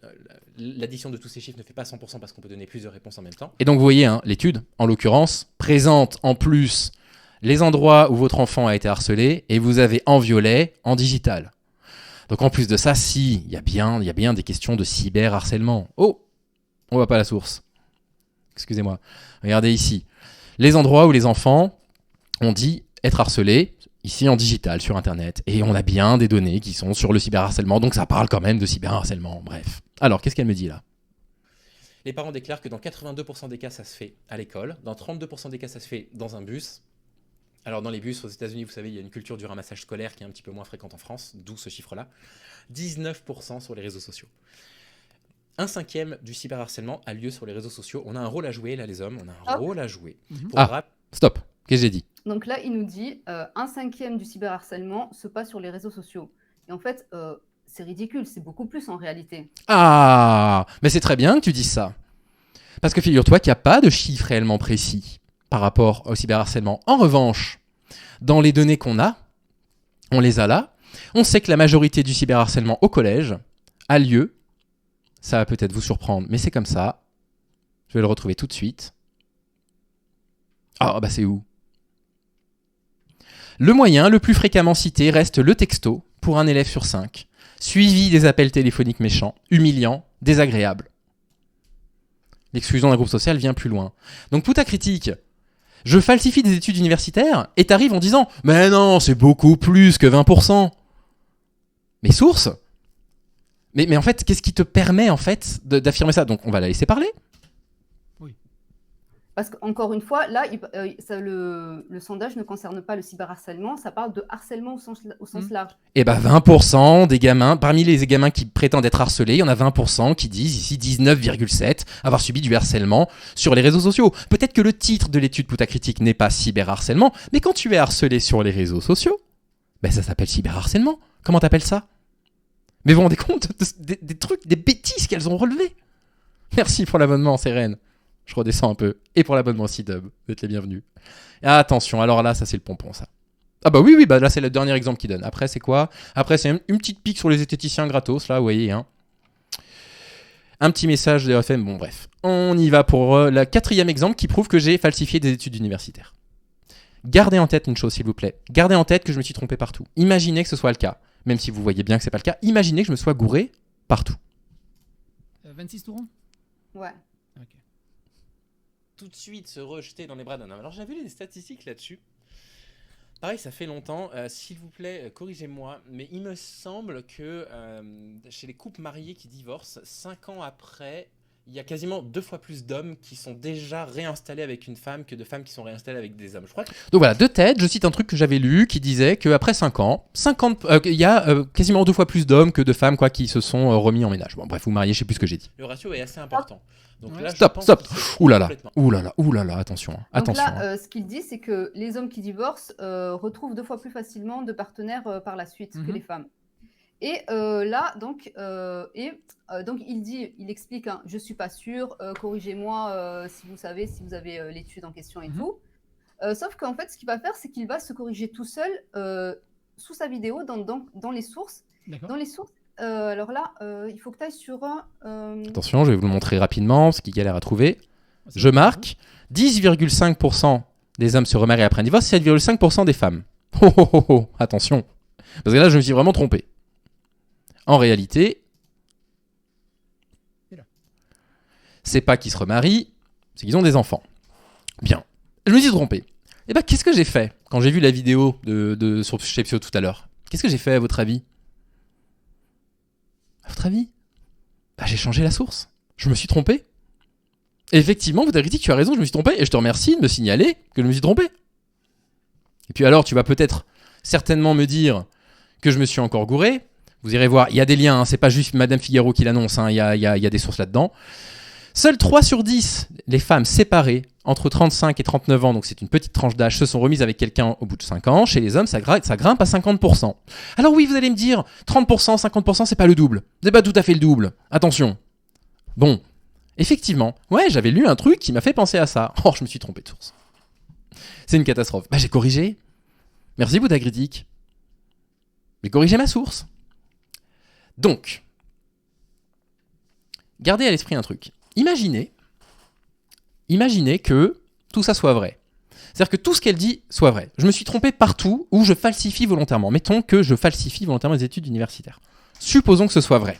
l'addition de tous ces chiffres ne fait pas 100% parce qu'on peut donner plusieurs réponses en même temps. Et donc, vous voyez, l'étude, en l'occurrence, présente en plus les endroits où votre enfant a été harcelé et vous avez en violet, en digital. Donc en plus de ça, il y a bien des questions de cyberharcèlement. Oh, on voit pas la source. Excusez-moi. Regardez ici. Les endroits où les enfants ont dit être harcelés, ici en digital, sur Internet. Et on a bien des données qui sont sur le cyberharcèlement, donc ça parle quand même de cyberharcèlement. Bref. Alors, qu'est-ce qu'elle me dit là ? Les parents déclarent que dans 82% des cas, ça se fait à l'école. Dans 32% des cas, ça se fait dans un bus. Alors, dans les bus, aux États-Unis, vous savez, il y a une culture du ramassage scolaire qui est un petit peu moins fréquente en France, d'où ce chiffre-là. 19% sur les réseaux sociaux. 1/5 du cyberharcèlement a lieu sur les réseaux sociaux. On a un rôle à jouer, là, les hommes. On a un rôle à jouer. Stop. Qu'est-ce que j'ai dit ? Donc là, il nous dit 1/5 du cyberharcèlement se passe sur les réseaux sociaux. Et en fait, c'est ridicule, c'est beaucoup plus en réalité. Ah, mais c'est très bien que tu dises ça. Parce que figure-toi qu'il n'y a pas de chiffre réellement précis par rapport au cyberharcèlement. En revanche, dans les données qu'on a, on les a là. On sait que la majorité du cyberharcèlement au collège a lieu. Ça va peut-être vous surprendre, mais c'est comme ça. Je vais le retrouver tout de suite. Ah, c'est où ? Le moyen le plus fréquemment cité reste le texto pour un élève sur 5, suivi des appels téléphoniques méchants, humiliants, désagréables. L'exclusion d'un groupe social vient plus loin. Donc Putacritique, je falsifie des études universitaires et t'arrives en disant « Mais non, c'est beaucoup plus que 20%. » Mes sources ? Mais en fait, qu'est-ce qui te permet en fait d'affirmer ça ? Donc on va la laisser parler. Parce qu'encore une fois, là, le sondage ne concerne pas le cyberharcèlement, ça parle de harcèlement au sens large. Et 20% des gamins, parmi les gamins qui prétendent être harcelés, il y en a 20% qui disent ici 19,7 avoir subi du harcèlement sur les réseaux sociaux. Peut-être que le titre de l'étude Putacritique n'est pas cyberharcèlement, mais quand tu es harcelé sur les réseaux sociaux, ça s'appelle cyberharcèlement. Comment t'appelles ça ? Mais vous vous rendez compte des trucs, des bêtises qu'elles ont relevées ? Merci pour l'abonnement, Sérène. Je redescends un peu. Et pour l'abonnement C-Dub, vous êtes les bienvenus. Ah, attention, alors là, ça c'est le pompon, ça. Ah oui, là c'est le dernier exemple qu'il donne. Après, c'est quoi ? Après, c'est une petite pique sur les esthéticiens gratos, là, vous voyez. Un petit message de RFM, bon bref. On y va pour le 4e exemple qui prouve que j'ai falsifié des études universitaires. Gardez en tête une chose, s'il vous plaît. Gardez en tête que je me suis trompé partout. Imaginez que ce soit le cas. Même si vous voyez bien que c'est pas le cas, imaginez que je me sois gouré partout. 26 tourons ? Ouais. Ok. Tout de suite se rejeter dans les bras d'un homme. Alors j'avais lu des statistiques là-dessus. Pareil, ça fait longtemps. S'il vous plaît, corrigez-moi. Mais il me semble que chez les couples mariés qui divorcent, 5 ans après, il y a quasiment 2 fois plus d'hommes qui sont déjà réinstallés avec une femme que de femmes qui sont réinstallées avec des hommes. Je crois que... Donc voilà, de tête, je cite un truc que j'avais lu qui disait qu'après 5 ans, il y a quasiment 2 fois plus d'hommes que de femmes qui se sont remis en ménage. Bon, bref, vous mariez, je sais plus ce que j'ai dit. Le ratio est assez important. Donc là, stop. Ouh là là, attention. Donc là, ce qu'il dit, c'est que les hommes qui divorcent retrouvent 2 fois plus facilement de partenaires par la suite que les femmes. Et là, donc il explique, je suis pas sûr, corrigez-moi si vous avez l'étude en question et tout. Sauf qu'en fait, ce qu'il va faire, c'est qu'il va se corriger tout seul sous sa vidéo dans les sources. D'accord. Dans les sources. Alors là, il faut que tu ailles sur Attention, je vais vous le montrer rapidement, ce qui galère à trouver. Je marque 10,5% des hommes se remarient après un divorce, 7,5% des femmes. Attention. Parce que là, je me suis vraiment trompé. En réalité, c'est pas qu'ils se remarient, c'est qu'ils ont des enfants. Bien. Je me suis trompé. Et qu'est-ce que j'ai fait quand j'ai vu la vidéo sur Shepsio tout à l'heure ? Qu'est-ce que j'ai fait à votre avis ? J'ai changé la source. Je me suis trompé. Et effectivement, vous avez dit que tu as raison, je me suis trompé. Et je te remercie de me signaler que je me suis trompé. Et puis alors, tu vas peut-être certainement me dire que je me suis encore gouré. Vous irez voir, il y a des liens, hein, c'est pas juste Madame Figaro qui l'annonce, hein, il y a des sources là-dedans. Seules 3 sur 10, les femmes séparées entre 35 et 39 ans, donc c'est une petite tranche d'âge, se sont remises avec quelqu'un au bout de 5 ans. Chez les hommes, ça grimpe à 50%. Alors oui, vous allez me dire, 30%, 50%, c'est pas le double. C'est pas tout à fait le double. Attention. Bon, effectivement, ouais, j'avais lu un truc qui m'a fait penser à ça. Oh, je me suis trompé de source. C'est une catastrophe. Bah, j'ai corrigé. Merci, Bouddha Critique. J'ai corrigé ma source. Donc, gardez à l'esprit un truc. Imaginez que tout ça soit vrai. C'est-à-dire que tout ce qu'elle dit soit vrai. Je me suis trompé partout où je falsifie volontairement. Mettons que je falsifie volontairement les études universitaires. Supposons que ce soit vrai.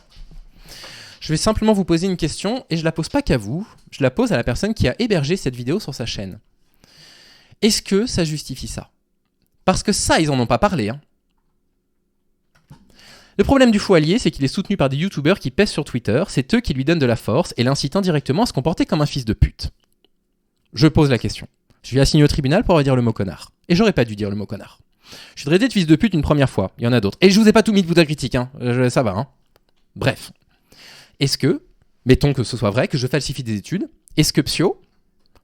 Je vais simplement vous poser une question et je la pose pas qu'à vous, je la pose à la personne qui a hébergé cette vidéo sur sa chaîne. Est-ce que ça justifie ça ? Parce que ça, ils en ont pas parlé, hein. Le problème du fou allié, c'est qu'il est soutenu par des youtubeurs qui pèsent sur Twitter, c'est eux qui lui donnent de la force et l'incitent indirectement à se comporter comme un fils de pute. Je pose la question. Je suis assigné au tribunal pour dire le mot connard. Et j'aurais pas dû dire le mot connard. Je suis traité de fils de pute une première fois, il y en a d'autres. Et je vous ai pas tout mis de Bouddha Critique, hein. Ça va, hein. Bref. Est-ce que, mettons que ce soit vrai, que je falsifie des études, est-ce que Psyo,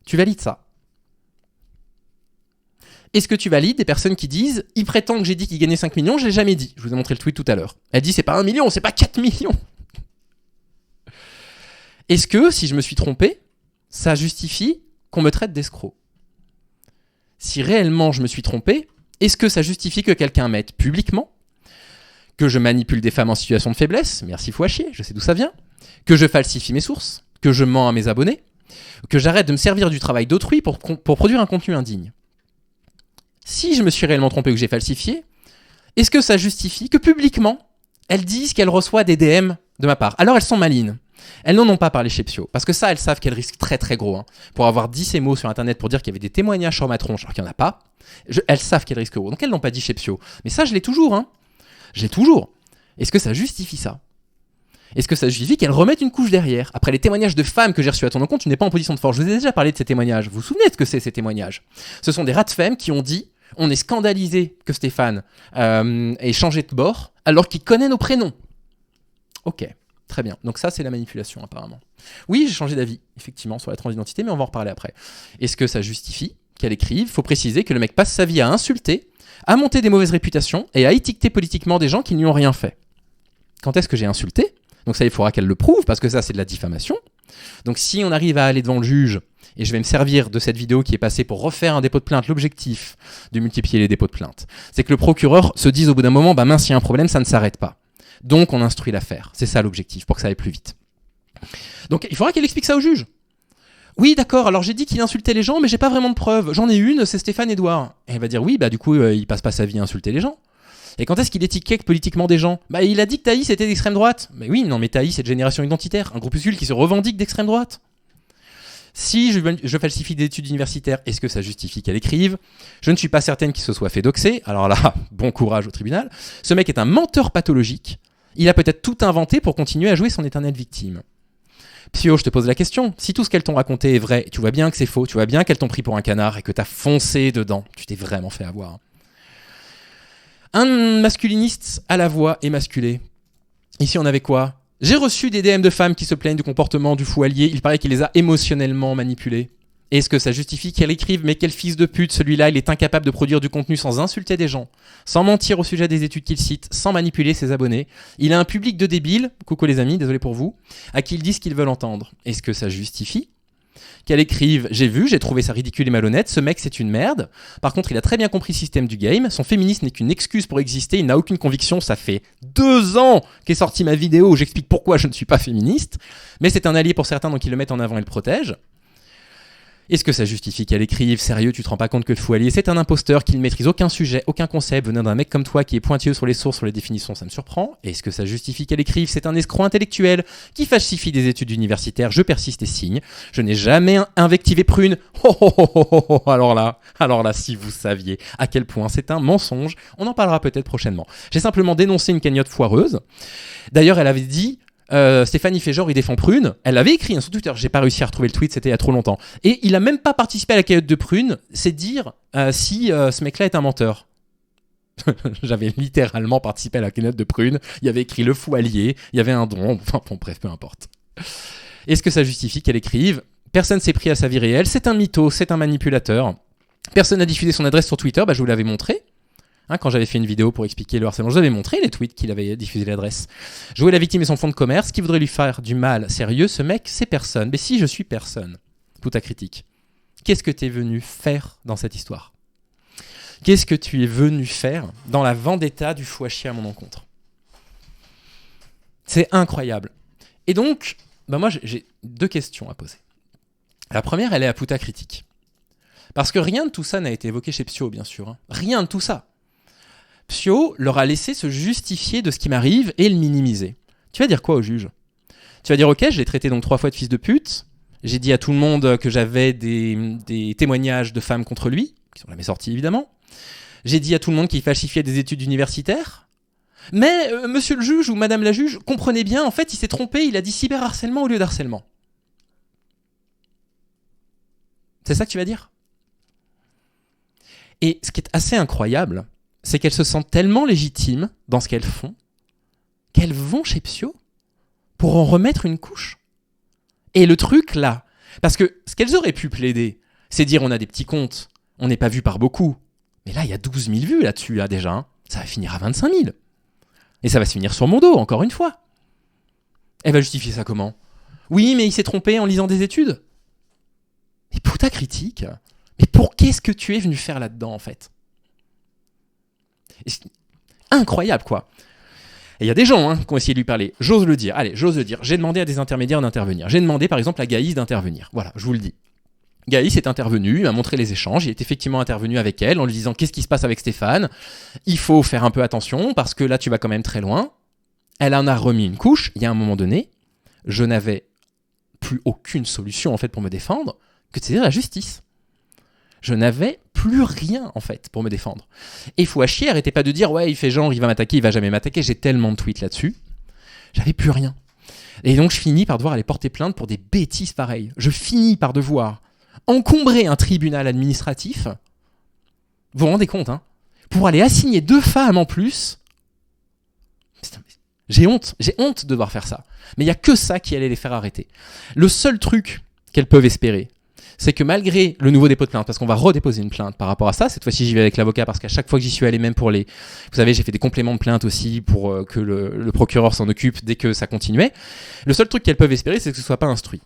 tu valides ça ? Est-ce que tu valides des personnes qui disent « Il prétend que j'ai dit qu'il gagnait 5 millions, je l'ai jamais dit. » Je vous ai montré le tweet tout à l'heure. Elle dit « C'est pas 1 million, c'est pas 4 millions. » Est-ce que, si je me suis trompé, ça justifie qu'on me traite d'escroc ? Si réellement je me suis trompé, est-ce que ça justifie que quelqu'un mette publiquement que je manipule des femmes en situation de faiblesse ? Merci, faut à chier, je sais d'où ça vient. Que je falsifie mes sources, que je mens à mes abonnés, que j'arrête de me servir du travail d'autrui pour produire un contenu indigne. Si je me suis réellement trompé ou que j'ai falsifié, est-ce que ça justifie que publiquement, elles disent qu'elles reçoivent des DM de ma part ? Alors elles sont malines. Elles n'en ont pas parlé chez Psyo. Parce que ça, elles savent qu'elles risquent très très gros. Hein. Pour avoir dit ces mots sur Internet pour dire qu'il y avait des témoignages sur ma tronche alors qu'il n'y en a pas, elles savent qu'elles risquent gros. Donc elles n'ont pas dit chez Psyo. Mais ça, je l'ai toujours. Hein. Je l'ai toujours. Est-ce que ça justifie ça ? Est-ce que ça justifie qu'elles remettent une couche derrière ? Après les témoignages de femmes que j'ai reçus à ton compte, tu n'es pas en position de force. Je vous ai déjà parlé de ces témoignages. Vous vous souvenez de ce que c'est ces témoignages ? Ce sont des rats de femmes qui ont dit « On est scandalisé que Stéphane ait changé de bord alors qu'il connaît nos prénoms. » Ok, très bien. Donc ça, c'est la manipulation apparemment. Oui, j'ai changé d'avis, effectivement, sur la transidentité, mais on va en reparler après. Est-ce que ça justifie qu'elle écrive ? Il faut préciser que le mec passe sa vie à insulter, à monter des mauvaises réputations et à étiqueter politiquement des gens qui ne lui ont rien fait. Quand est-ce que j'ai insulté ? Donc ça, il faudra qu'elle le prouve, parce que ça, c'est de la diffamation. Donc si on arrive à aller devant le juge, et je vais me servir de cette vidéo qui est passée pour refaire un dépôt de plainte, l'objectif de multiplier les dépôts de plainte, c'est que le procureur se dise au bout d'un moment, bah mince, il y a un problème, ça ne s'arrête pas. Donc on instruit l'affaire. C'est ça l'objectif, pour que ça aille plus vite. Donc il faudra qu'elle explique ça au juge. Oui, d'accord, alors j'ai dit qu'il insultait les gens, mais j'ai pas vraiment de preuves. J'en ai une, c'est Stéphane Edouard. Et elle va dire oui, bah du coup, il passe pas sa vie à insulter les gens. Et quand est-ce qu'il étiquette politiquement des gens ? Bah il a dit que Taïs était d'extrême droite. Mais oui, non mais Taïs c'est de Génération Identitaire, un groupuscule qui se revendique d'extrême droite. Si je falsifie des études universitaires, est-ce que ça justifie qu'elle écrive ? Je ne suis pas certaine qu'il se soit fait doxer. Alors là, bon courage au tribunal. Ce mec est un menteur pathologique. Il a peut-être tout inventé pour continuer à jouer son éternelle victime. Psyo, je te pose la question. Si tout ce qu'elles t'ont raconté est vrai, tu vois bien que c'est faux, tu vois bien qu'elles t'ont pris pour un canard et que t'as foncé dedans, tu t'es vraiment fait avoir. Un masculiniste à la voix émasculée. Ici, on avait quoi ? J'ai reçu des DM de femmes qui se plaignent du comportement du fou allié. Il paraît qu'il les a émotionnellement manipulés. Est-ce que ça justifie qu'elle écrive « Mais quel fils de pute, celui-là, il est incapable de produire du contenu sans insulter des gens, sans mentir au sujet des études qu'il cite, sans manipuler ses abonnés. Il a un public de débiles, coucou les amis, désolé pour vous, à qui ils disent ce qu'ils veulent entendre. » Est-ce que ça justifie qu'elle écrive « J'ai trouvé ça ridicule et malhonnête, ce mec c'est une merde. Par contre, il a très bien compris le système du game, son féminisme n'est qu'une excuse pour exister, il n'a aucune conviction, ça fait 2 ans qu'est sortie ma vidéo où j'explique pourquoi je ne suis pas féministe, mais c'est un allié pour certains donc ils le mettent en avant et le protègent. » Est-ce que ça justifie qu'elle écrive « Sérieux, tu te rends pas compte que le fou allié, c'est un imposteur qui ne maîtrise aucun sujet, aucun concept, venant d'un mec comme toi qui est pointilleux sur les sources, sur les définitions, ça me surprend. » Est-ce que ça justifie qu'elle écrive « C'est un escroc intellectuel qui falsifie des études universitaires, je persiste et signe. Je n'ai jamais invectivé Prune. » Alors là, si vous saviez à quel point c'est un mensonge, on en parlera peut-être prochainement. J'ai simplement dénoncé une cagnotte foireuse. D'ailleurs, elle avait dit... Stéphane il fait genre il défend Prune, elle l'avait écrit sur Twitter, j'ai pas réussi à retrouver le tweet, c'était il y a trop longtemps, et il a même pas participé à la cagnotte de Prune, c'est dire si ce mec là est un menteur. J'avais littéralement participé à la keynote de Prune. Il y avait écrit le fou allié, il y avait un don. Enfin, bon, bref, peu importe. Est-ce que ça justifie qu'elle écrive « Personne s'est pris à sa vie réelle, c'est un mytho, c'est un manipulateur. Personne n'a diffusé son adresse sur Twitter. » Je vous l'avais montré. Quand j'avais fait une vidéo pour expliquer le harcèlement, je vous avais montré les tweets qu'il avait diffusé l'adresse. Jouer la victime et son fonds de commerce, qui voudrait lui faire du mal sérieux, ce mec, c'est personne. Mais si je suis personne, tout à critique. Qu'est-ce que tu es venu faire dans cette histoire ? Qu'est-ce que tu es venu faire dans la vendetta du fou à chier à mon encontre ? C'est incroyable. Et donc, moi, j'ai 2 questions à poser. La première, elle est à puta critique. Parce que rien de tout ça n'a été évoqué chez Psyo, bien sûr. Rien de tout ça. Psyo leur a laissé se justifier de ce qui m'arrive et le minimiser. Tu vas dire quoi au juge ? Tu vas dire, ok, je l'ai traité donc 3 fois de fils de pute, j'ai dit à tout le monde que j'avais des témoignages de femmes contre lui, qui sont jamais sortis évidemment, j'ai dit à tout le monde qu'il falsifiait des études universitaires, mais monsieur le juge ou madame la juge, comprenez bien, en fait il s'est trompé, il a dit cyberharcèlement au lieu d'harcèlement. C'est ça que tu vas dire ? Et ce qui est assez incroyable, c'est qu'elles se sentent tellement légitimes dans ce qu'elles font, qu'elles vont chez Psyo pour en remettre une couche. Et le truc là, parce que ce qu'elles auraient pu plaider, c'est dire on a des petits comptes, on n'est pas vu par beaucoup. Mais là, il y a 12 000 vues là-dessus, là, déjà. Hein. Ça va finir à 25 000. Et ça va se finir sur mon dos, encore une fois. Elle va justifier ça comment ? Oui, mais il s'est trompé en lisant des études. Mais pour ta critique, mais pour qu'est-ce que tu es venu faire là-dedans, en fait ? Incroyable, quoi. Et il y a des gens qui ont essayé de lui parler. J'ose le dire. Allez, j'ose le dire. J'ai demandé à des intermédiaires d'intervenir. J'ai demandé, par exemple, à Gaïs d'intervenir. Voilà, je vous le dis. Gaïs est intervenu, il m'a montré les échanges. Il est effectivement intervenu avec elle en lui disant « Qu'est-ce qui se passe avec Stéphane ? Il faut faire un peu attention parce que là, tu vas quand même très loin. » Elle en a remis une couche. Il y a un moment donné, je n'avais plus aucune solution, en fait, pour me défendre que de saisir la justice. Je n'avais plus rien, en fait, pour me défendre. Et Fouachier, arrêtez pas de dire « Ouais, il fait genre, il va m'attaquer, il va jamais m'attaquer. » J'ai tellement de tweets là-dessus. J'avais plus rien. Et donc, je finis par devoir aller porter plainte pour des bêtises pareilles. Je finis par devoir encombrer un tribunal administratif. Vous vous rendez compte, hein ? Pour aller assigner 2 femmes en plus. Putain, j'ai honte de devoir faire ça. Mais il n'y a que ça qui allait les faire arrêter. Le seul truc qu'elles peuvent espérer, c'est que malgré le nouveau dépôt de plainte, parce qu'on va redéposer une plainte par rapport à ça, cette fois-ci j'y vais avec l'avocat parce qu'à chaque fois que j'y suis allé, même pour les... Vous savez, j'ai fait des compléments de plainte aussi pour que le procureur s'en occupe dès que ça continuait. Le seul truc qu'elles peuvent espérer, c'est que ce ne soit pas instruit.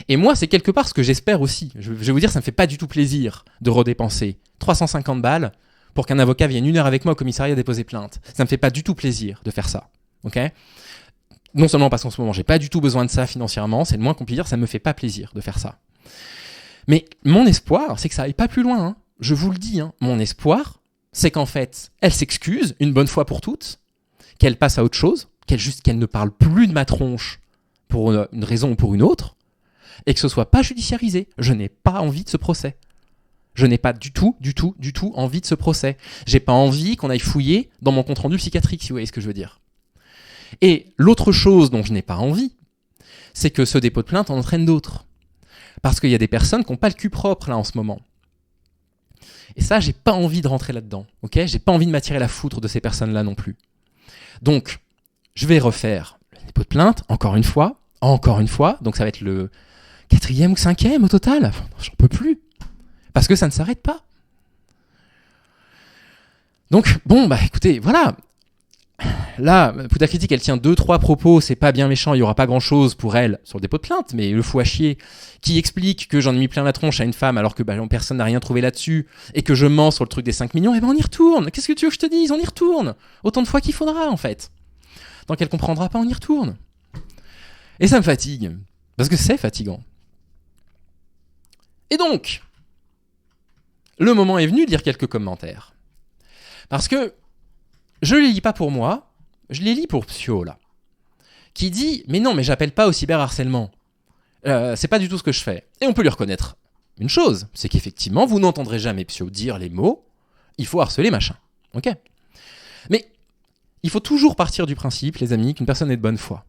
Et moi, c'est quelque part ce que j'espère aussi. Je vais vous dire, ça ne me fait pas du tout plaisir de redépenser 350 balles pour qu'un avocat vienne 1 heure avec moi au commissariat déposer plainte. Ça ne me fait pas du tout plaisir de faire ça. Okay ? Non seulement parce qu'en ce moment, j'ai pas du tout besoin de ça financièrement, c'est le moins qu'on puisse dire, ça ne me fait pas plaisir de faire ça. Mais mon espoir, c'est que ça aille pas plus loin. Hein. Je vous le dis, hein. Mon espoir, c'est qu'en fait, elle s'excuse une bonne fois pour toutes, qu'elle passe à autre chose, qu'elle ne parle plus de ma tronche pour une raison ou pour une autre, et que ce soit pas judiciarisé. Je n'ai pas envie de ce procès. Je n'ai pas du tout envie de ce procès. J'ai pas envie qu'on aille fouiller dans mon compte-rendu psychiatrique, si vous voyez ce que je veux dire. Et l'autre chose dont je n'ai pas envie, c'est que ce dépôt de plainte en entraîne d'autres. Parce qu'il y a des personnes qui n'ont pas le cul propre là en ce moment. Et ça, j'ai pas envie de rentrer là-dedans. Okay ? J'ai pas envie de m'attirer la foutre de ces personnes-là non plus. Donc, je vais refaire le dépôt de plainte, encore une fois. Donc ça va être le 4e ou 5e au total. J'en peux plus. Parce que ça ne s'arrête pas. Donc, bon, écoutez, voilà. Là, Puta Critique, elle tient 2-3 propos, c'est pas bien méchant, il y aura pas grand-chose pour elle sur le dépôt de plainte, mais le fou à chier qui explique que j'en ai mis plein la tronche à une femme alors que personne n'a rien trouvé là-dessus et que je mens sur le truc des 5 millions, on y retourne. Qu'est-ce que tu veux que je te dise ? On y retourne. Autant de fois qu'il faudra, en fait. Tant qu'elle comprendra pas, on y retourne. Et ça me fatigue. Parce que c'est fatigant. Et donc, le moment est venu de lire quelques commentaires. Parce que je les lis pas pour moi, je les lis pour Psyo, là. Qui dit « Mais non, mais j'appelle pas au cyberharcèlement. C'est pas du tout ce que je fais. » Et on peut lui reconnaître une chose, c'est qu'effectivement, vous n'entendrez jamais Psyo dire les mots « Il faut harceler machin. » Ok ? Mais il faut toujours partir du principe, les amis, qu'une personne est de bonne foi.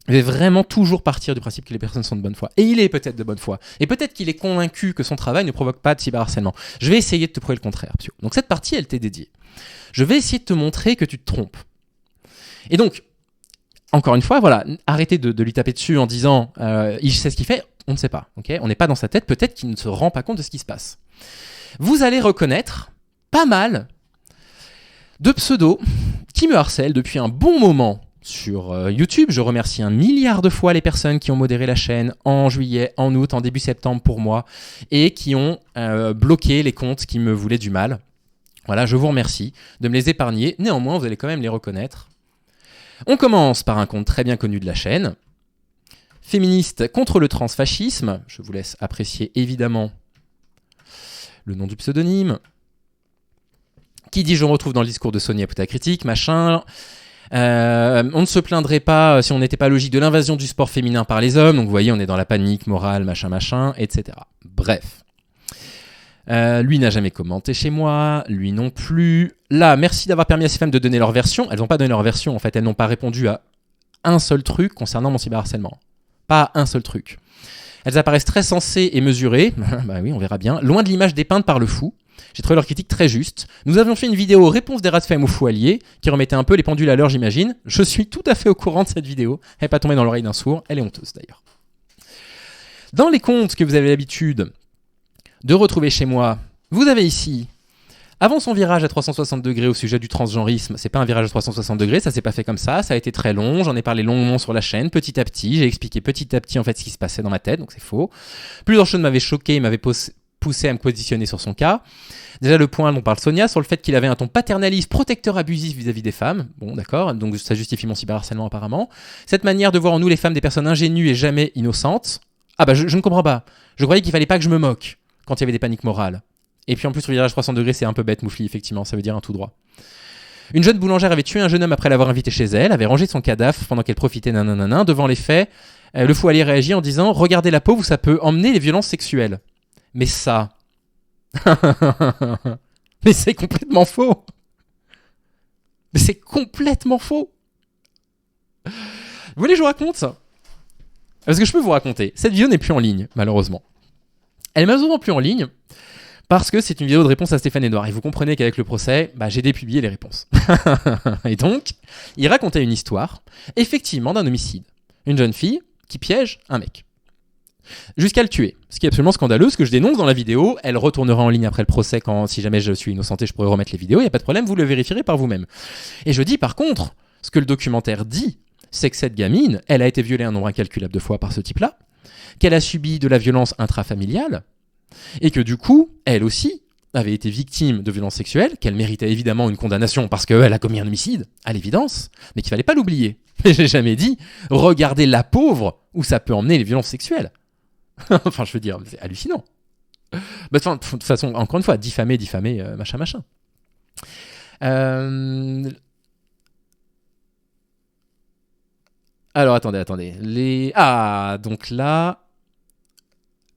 vais vraiment toujours partir du principe que les personnes sont de bonne foi. Et il est peut-être de bonne foi. Et peut-être qu'il est convaincu que son travail ne provoque pas de cyberharcèlement. Je vais essayer de te prouver le contraire, Pio. Donc cette partie, elle t'est dédiée. Je vais essayer de te montrer que tu te trompes. Et donc, encore une fois, voilà, arrêtez de lui taper dessus en disant il sait ce qu'il fait. On ne sait pas. Okay, on n'est pas dans sa tête. Peut-être qu'il ne se rend pas compte de ce qui se passe. Vous allez reconnaître pas mal de pseudos qui me harcèlent depuis un bon moment sur YouTube. Je remercie 1 milliard de fois les personnes qui ont modéré la chaîne en juillet, en août, en début septembre pour moi et qui ont bloqué les comptes qui me voulaient du mal. Voilà, je vous remercie de me les épargner. Néanmoins, vous allez quand même les reconnaître. On commence par un compte très bien connu de la chaîne. Féministe contre le transfascisme. Je vous laisse apprécier évidemment le nom du pseudonyme. Qui dit je me retrouve dans le discours de Sonia Potacritique, machin. On ne se plaindrait pas si on n'était pas logique de l'invasion du sport féminin par les hommes. Donc vous voyez, on est dans la panique morale, machin, etc. Bref. Lui n'a jamais commenté chez moi, lui non plus. Là, merci d'avoir permis à ces femmes de donner leur version. Elles n'ont pas donné leur version, en fait. Elles n'ont pas répondu à un seul truc concernant mon cyberharcèlement. Pas un seul truc. Elles apparaissent très sensées et mesurées. Bah oui, on verra bien. Loin de l'image dépeinte par le fou. J'ai trouvé leur critique très juste. Nous avions fait une vidéo réponse des Radfem aux fous alliés, qui remettait un peu les pendules à l'heure, j'imagine. Je suis tout à fait au courant de cette vidéo. Elle n'est pas tombée dans l'oreille d'un sourd. Elle est honteuse, d'ailleurs. Dans les comptes que vous avez l'habitude de retrouver chez moi, vous avez ici, avant son virage à 360 degrés au sujet du transgenrisme, c'est pas un virage à 360 degrés, ça s'est pas fait comme ça a été très long, j'en ai parlé longuement sur la chaîne, petit à petit, j'ai expliqué petit à petit en fait ce qui se passait dans ma tête, donc c'est faux. Plusieurs choses m'avaient choqué, m'avaient poussé à me positionner sur son cas. Déjà le point dont parle Sonia, sur le fait qu'il avait un ton paternaliste, protecteur abusif vis-à-vis des femmes, bon d'accord, donc ça justifie mon cyberharcèlement apparemment. Cette manière de voir en nous les femmes des personnes ingénues et jamais innocentes, ah bah je ne comprends pas, je croyais qu'il fallait pas que je me moque quand il y avait des paniques morales. Et puis en plus, sur le virage 300 degrés, c'est un peu bête, Moufli, effectivement, ça veut dire un tout droit. Une jeune boulangère avait tué un jeune homme après l'avoir invité chez elle, avait rangé son cadavre pendant qu'elle profitait nanana. Devant les faits, le fou allié réagit en disant « Regardez la pauvre, ça peut emmener les violences sexuelles. » Mais ça... Mais c'est complètement faux. Mais c'est complètement faux. Vous voulez que je vous raconte ça ? Parce que je peux vous raconter. Cette vidéo n'est plus en ligne, malheureusement. Elle est malheureusement plus en ligne parce que c'est une vidéo de réponse à Stéphane Edouard. Et vous comprenez qu'avec le procès, j'ai dépublié les réponses. Et donc, il racontait une histoire, effectivement, d'un homicide. Une jeune fille qui piège un mec. Jusqu'à le tuer. Ce qui est absolument scandaleux, ce que je dénonce dans la vidéo. Elle retournera en ligne après le procès si jamais je suis innocenté, je pourrais remettre les vidéos. Il n'y a pas de problème, vous le vérifierez par vous-même. Et je dis par contre, ce que le documentaire dit, c'est que cette gamine, elle a été violée un nombre incalculable de fois par ce type-là, qu'elle a subi de la violence intrafamiliale, et que du coup, elle aussi avait été victime de violences sexuelles, qu'elle méritait évidemment une condamnation parce qu'elle a commis un homicide, à l'évidence, mais qu'il fallait pas l'oublier. Mais j'ai jamais dit, regardez la pauvre où ça peut emmener les violences sexuelles. Enfin, je veux dire, c'est hallucinant. De toute façon, encore une fois, diffamer, machin. Alors, attendez. Donc là...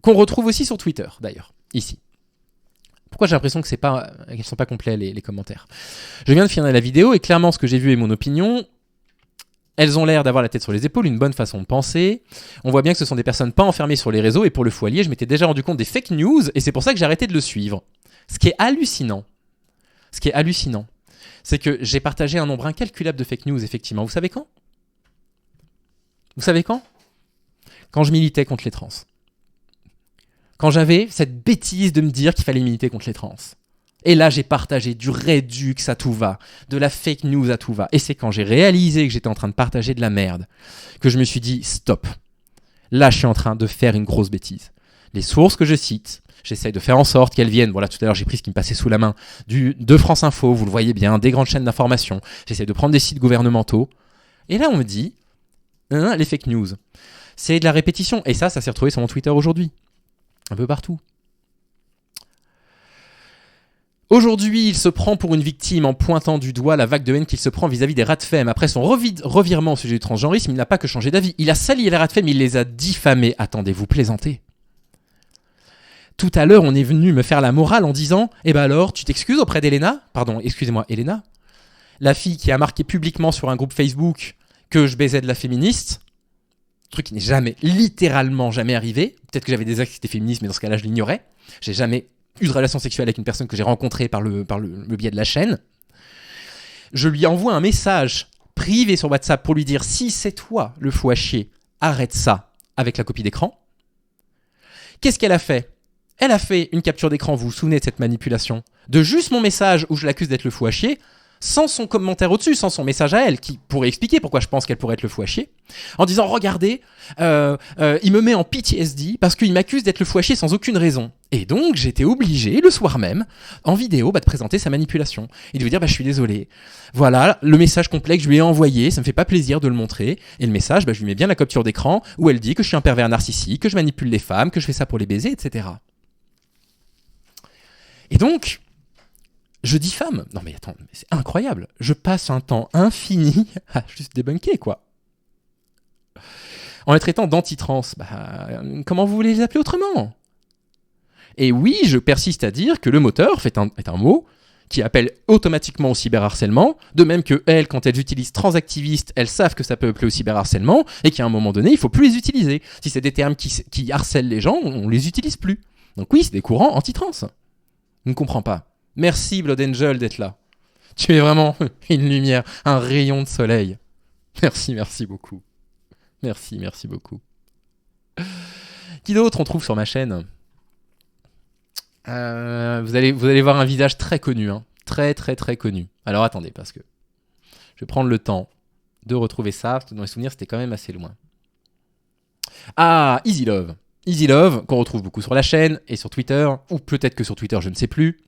Qu'on retrouve aussi sur Twitter, d'ailleurs, ici. Pourquoi j'ai l'impression que qu'elles sont pas complets, les commentaires ? Je viens de finir la vidéo, et clairement, ce que j'ai vu est mon opinion. Elles ont l'air d'avoir la tête sur les épaules, une bonne façon de penser. On voit bien que ce sont des personnes pas enfermées sur les réseaux, et pour le fou allié, je m'étais déjà rendu compte des fake news, et c'est pour ça que j'ai arrêté de le suivre. Ce qui est hallucinant, c'est que j'ai partagé un nombre incalculable de fake news, effectivement. Vous savez quand ? Quand je militais contre les trans. Quand j'avais cette bêtise de me dire qu'il fallait militer contre les trans. Et là, j'ai partagé du rédux à tout va, de la fake news à tout va. Et c'est quand j'ai réalisé que j'étais en train de partager de la merde que je me suis dit, stop. Là, je suis en train de faire une grosse bêtise. Les sources que je cite, j'essaye de faire en sorte qu'elles viennent. Voilà, tout à l'heure, j'ai pris ce qui me passait sous la main de France Info, vous le voyez bien, des grandes chaînes d'information. J'essaye de prendre des sites gouvernementaux. Et là, on me dit, les fake news, c'est de la répétition. Et ça s'est retrouvé sur mon Twitter aujourd'hui. Un peu partout. Aujourd'hui, il se prend pour une victime en pointant du doigt la vague de haine qu'il se prend vis-à-vis des Radfem. Après son revirement au sujet du transgenrisme, il n'a pas que changé d'avis. Il a sali les Radfem, il les a diffamés. Attendez, vous plaisantez. Tout à l'heure, on est venu me faire la morale en disant « Eh ben alors, tu t'excuses auprès d'Elena ?» Pardon, excusez-moi, Elena ? La fille qui a marqué publiquement sur un groupe Facebook que je baisais de la féministe. truc qui n'est jamais, littéralement jamais arrivé. Peut-être que j'avais des ex qui étaient féministes, mais dans ce cas-là, je l'ignorais. J'ai jamais eu de relation sexuelle avec une personne que j'ai rencontrée par le biais de la chaîne. Je lui envoie un message privé sur WhatsApp pour lui dire « Si c'est toi le fou à chier, arrête ça » avec la copie d'écran. Qu'est-ce qu'elle a fait ? Elle a fait une capture d'écran, vous vous souvenez de cette manipulation, de juste mon message où je l'accuse d'être le fou à chier, sans son commentaire au-dessus, sans son message à elle, qui pourrait expliquer pourquoi je pense qu'elle pourrait être le fou à chier, en disant « Regardez, il me met en PTSD parce qu'il m'accuse d'être le fou à chier sans aucune raison. » Et donc, j'étais obligé, le soir même, en vidéo, de présenter sa manipulation. Et de lui dire « Je suis désolé. Voilà, le message complet que je lui ai envoyé, ça me fait pas plaisir de le montrer. » Et le message, je lui mets bien la capture d'écran où elle dit que je suis un pervers narcissique, que je manipule les femmes, que je fais ça pour les baiser, etc. Et donc... je diffame. Non mais attends, c'est incroyable. Je passe un temps infini à juste débunker, quoi. En les traitant d'anti-trans, comment vous voulez les appeler autrement ? Et oui, je persiste à dire que le moteur est un mot qui appelle automatiquement au cyberharcèlement, de même que elles, quand elles utilisent transactivistes, elles savent que ça peut appeler au cyberharcèlement, et qu'à un moment donné, il ne faut plus les utiliser. Si c'est des termes qui harcèlent les gens, on ne les utilise plus. Donc oui, c'est des courants anti-trans. Je ne comprends pas. Merci Blood Angel d'être là. Tu es vraiment une lumière, un rayon de soleil. Merci beaucoup. Merci beaucoup. Qui d'autre on trouve sur ma chaîne ? Vous allez voir un visage très connu, hein. Très connu. Alors attendez, parce que je vais prendre le temps de retrouver ça, parce que dans les souvenirs c'était quand même assez loin. Ah, Easy Love. Easy Love, qu'on retrouve beaucoup sur la chaîne et sur Twitter, ou peut-être que sur Twitter, je ne sais plus.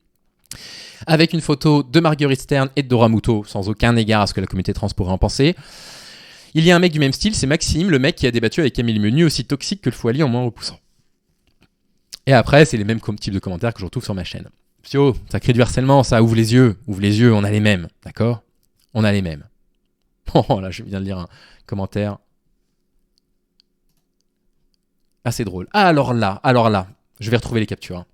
Avec une photo de Marguerite Stern et de Dora Muto, sans aucun égard à ce que la communauté trans pourrait en penser. Il y a un mec du même style, c'est Maxime, le mec qui a débattu avec Camille Menu, aussi toxique que le Fouali en moins repoussant. Et après, c'est les mêmes types de commentaires que je retrouve sur ma chaîne. Psio, ça crée du harcèlement, ça, ouvre les yeux, on a les mêmes, d'accord ? On a les mêmes. Oh là, je viens de lire un commentaire assez drôle. Ah, alors là, je vais retrouver les captures.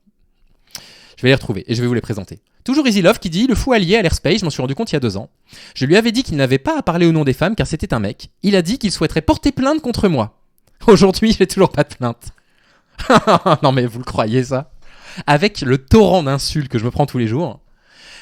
Je vais les retrouver et je vais vous les présenter. Toujours Easy Love qui dit « Le fou allié à l'airspace, je m'en suis rendu compte il y a 2 ans. Je lui avais dit qu'il n'avait pas à parler au nom des femmes car c'était un mec. Il a dit qu'il souhaiterait porter plainte contre moi. Aujourd'hui, j'ai toujours pas de plainte. » Non mais vous le croyez ça ? Avec le torrent d'insultes que je me prends tous les jours,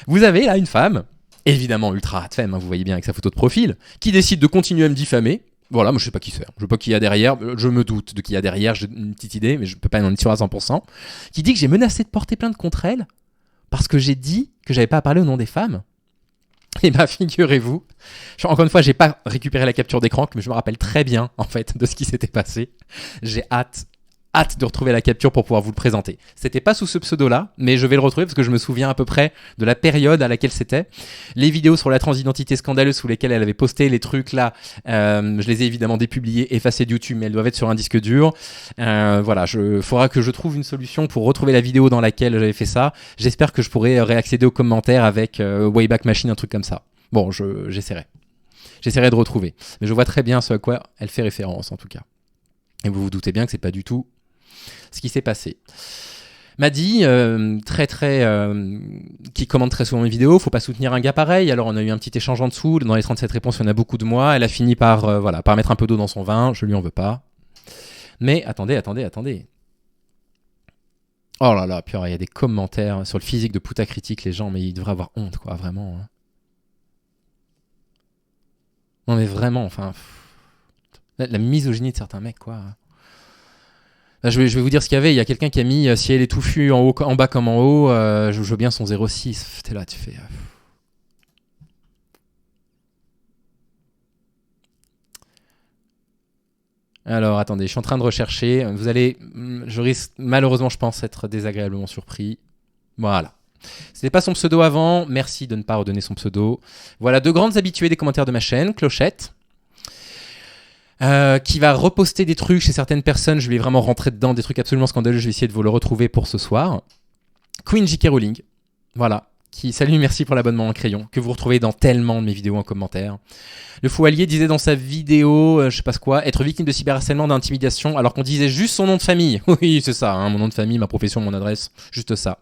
vous avez là une femme, évidemment ultra rat femme, hein, vous voyez bien avec sa photo de profil, qui décide de continuer à me diffamer. Voilà, moi je sais pas qui c'est, je sais pas qui y a derrière, je me doute de qui y a derrière, j'ai une petite idée, mais je peux pas en être sûr à 100%, qui dit que j'ai menacé de porter plainte contre elle parce que j'ai dit que j'avais pas à parler au nom des femmes. Et bah figurez-vous, encore une fois, j'ai pas récupéré la capture d'écran, mais je me rappelle très bien en fait de ce qui s'était passé. J'ai hâte de retrouver la capture pour pouvoir vous le présenter. C'était pas sous ce pseudo-là, mais je vais le retrouver parce que je me souviens à peu près de la période à laquelle c'était. Les vidéos sur la transidentité scandaleuse sous lesquelles elle avait posté les trucs là, je les ai évidemment dépubliées, effacées de YouTube, mais elles doivent être sur un disque dur. Voilà, faudra que je trouve une solution pour retrouver la vidéo dans laquelle j'avais fait ça. J'espère que je pourrai réaccéder aux commentaires avec Wayback Machine, un truc comme ça. Bon, j'essaierai. J'essaierai de retrouver. Mais je vois très bien ce à quoi elle fait référence en tout cas. Et vous vous doutez bien que c'est pas du tout ce qui s'est passé. Madi, qui commente très souvent mes vidéos, faut pas soutenir un gars pareil. Alors on a eu un petit échange en dessous, dans les 37 réponses, il y en a beaucoup de moi. Elle a fini par mettre un peu d'eau dans son vin, je lui en veux pas. Mais attendez. Oh là là, puis il y a des commentaires sur le physique de Puta Critique, les gens, mais ils devraient avoir honte, quoi, vraiment. Hein. Non mais vraiment, enfin... La misogynie de certains mecs, quoi. Là, je vais vous dire ce qu'il y avait. Il y a quelqu'un qui a mis « Si elle est touffue en bas comme en haut, je veux bien son 06 ». T'es là, tu fais... Alors, attendez, je suis en train de rechercher. Je risque malheureusement, je pense, être désagréablement surpris. Voilà. C'était pas son pseudo avant. Merci de ne pas redonner son pseudo. Voilà, 2 grandes habituées des commentaires de ma chaîne. Clochette. Qui va reposter des trucs chez certaines personnes. Je vais vraiment rentrer dedans, des trucs absolument scandaleux. Je vais essayer de vous le retrouver pour ce soir. Queen J.K. Rowling, voilà, salut, merci pour l'abonnement en crayon, que vous retrouvez dans tellement de mes vidéos en commentaire. Le fou allié disait dans sa vidéo, je sais pas quoi, être victime de cyberharcèlement, d'intimidation, alors qu'on disait juste son nom de famille. Oui, c'est ça, hein, mon nom de famille, ma profession, mon adresse, juste ça.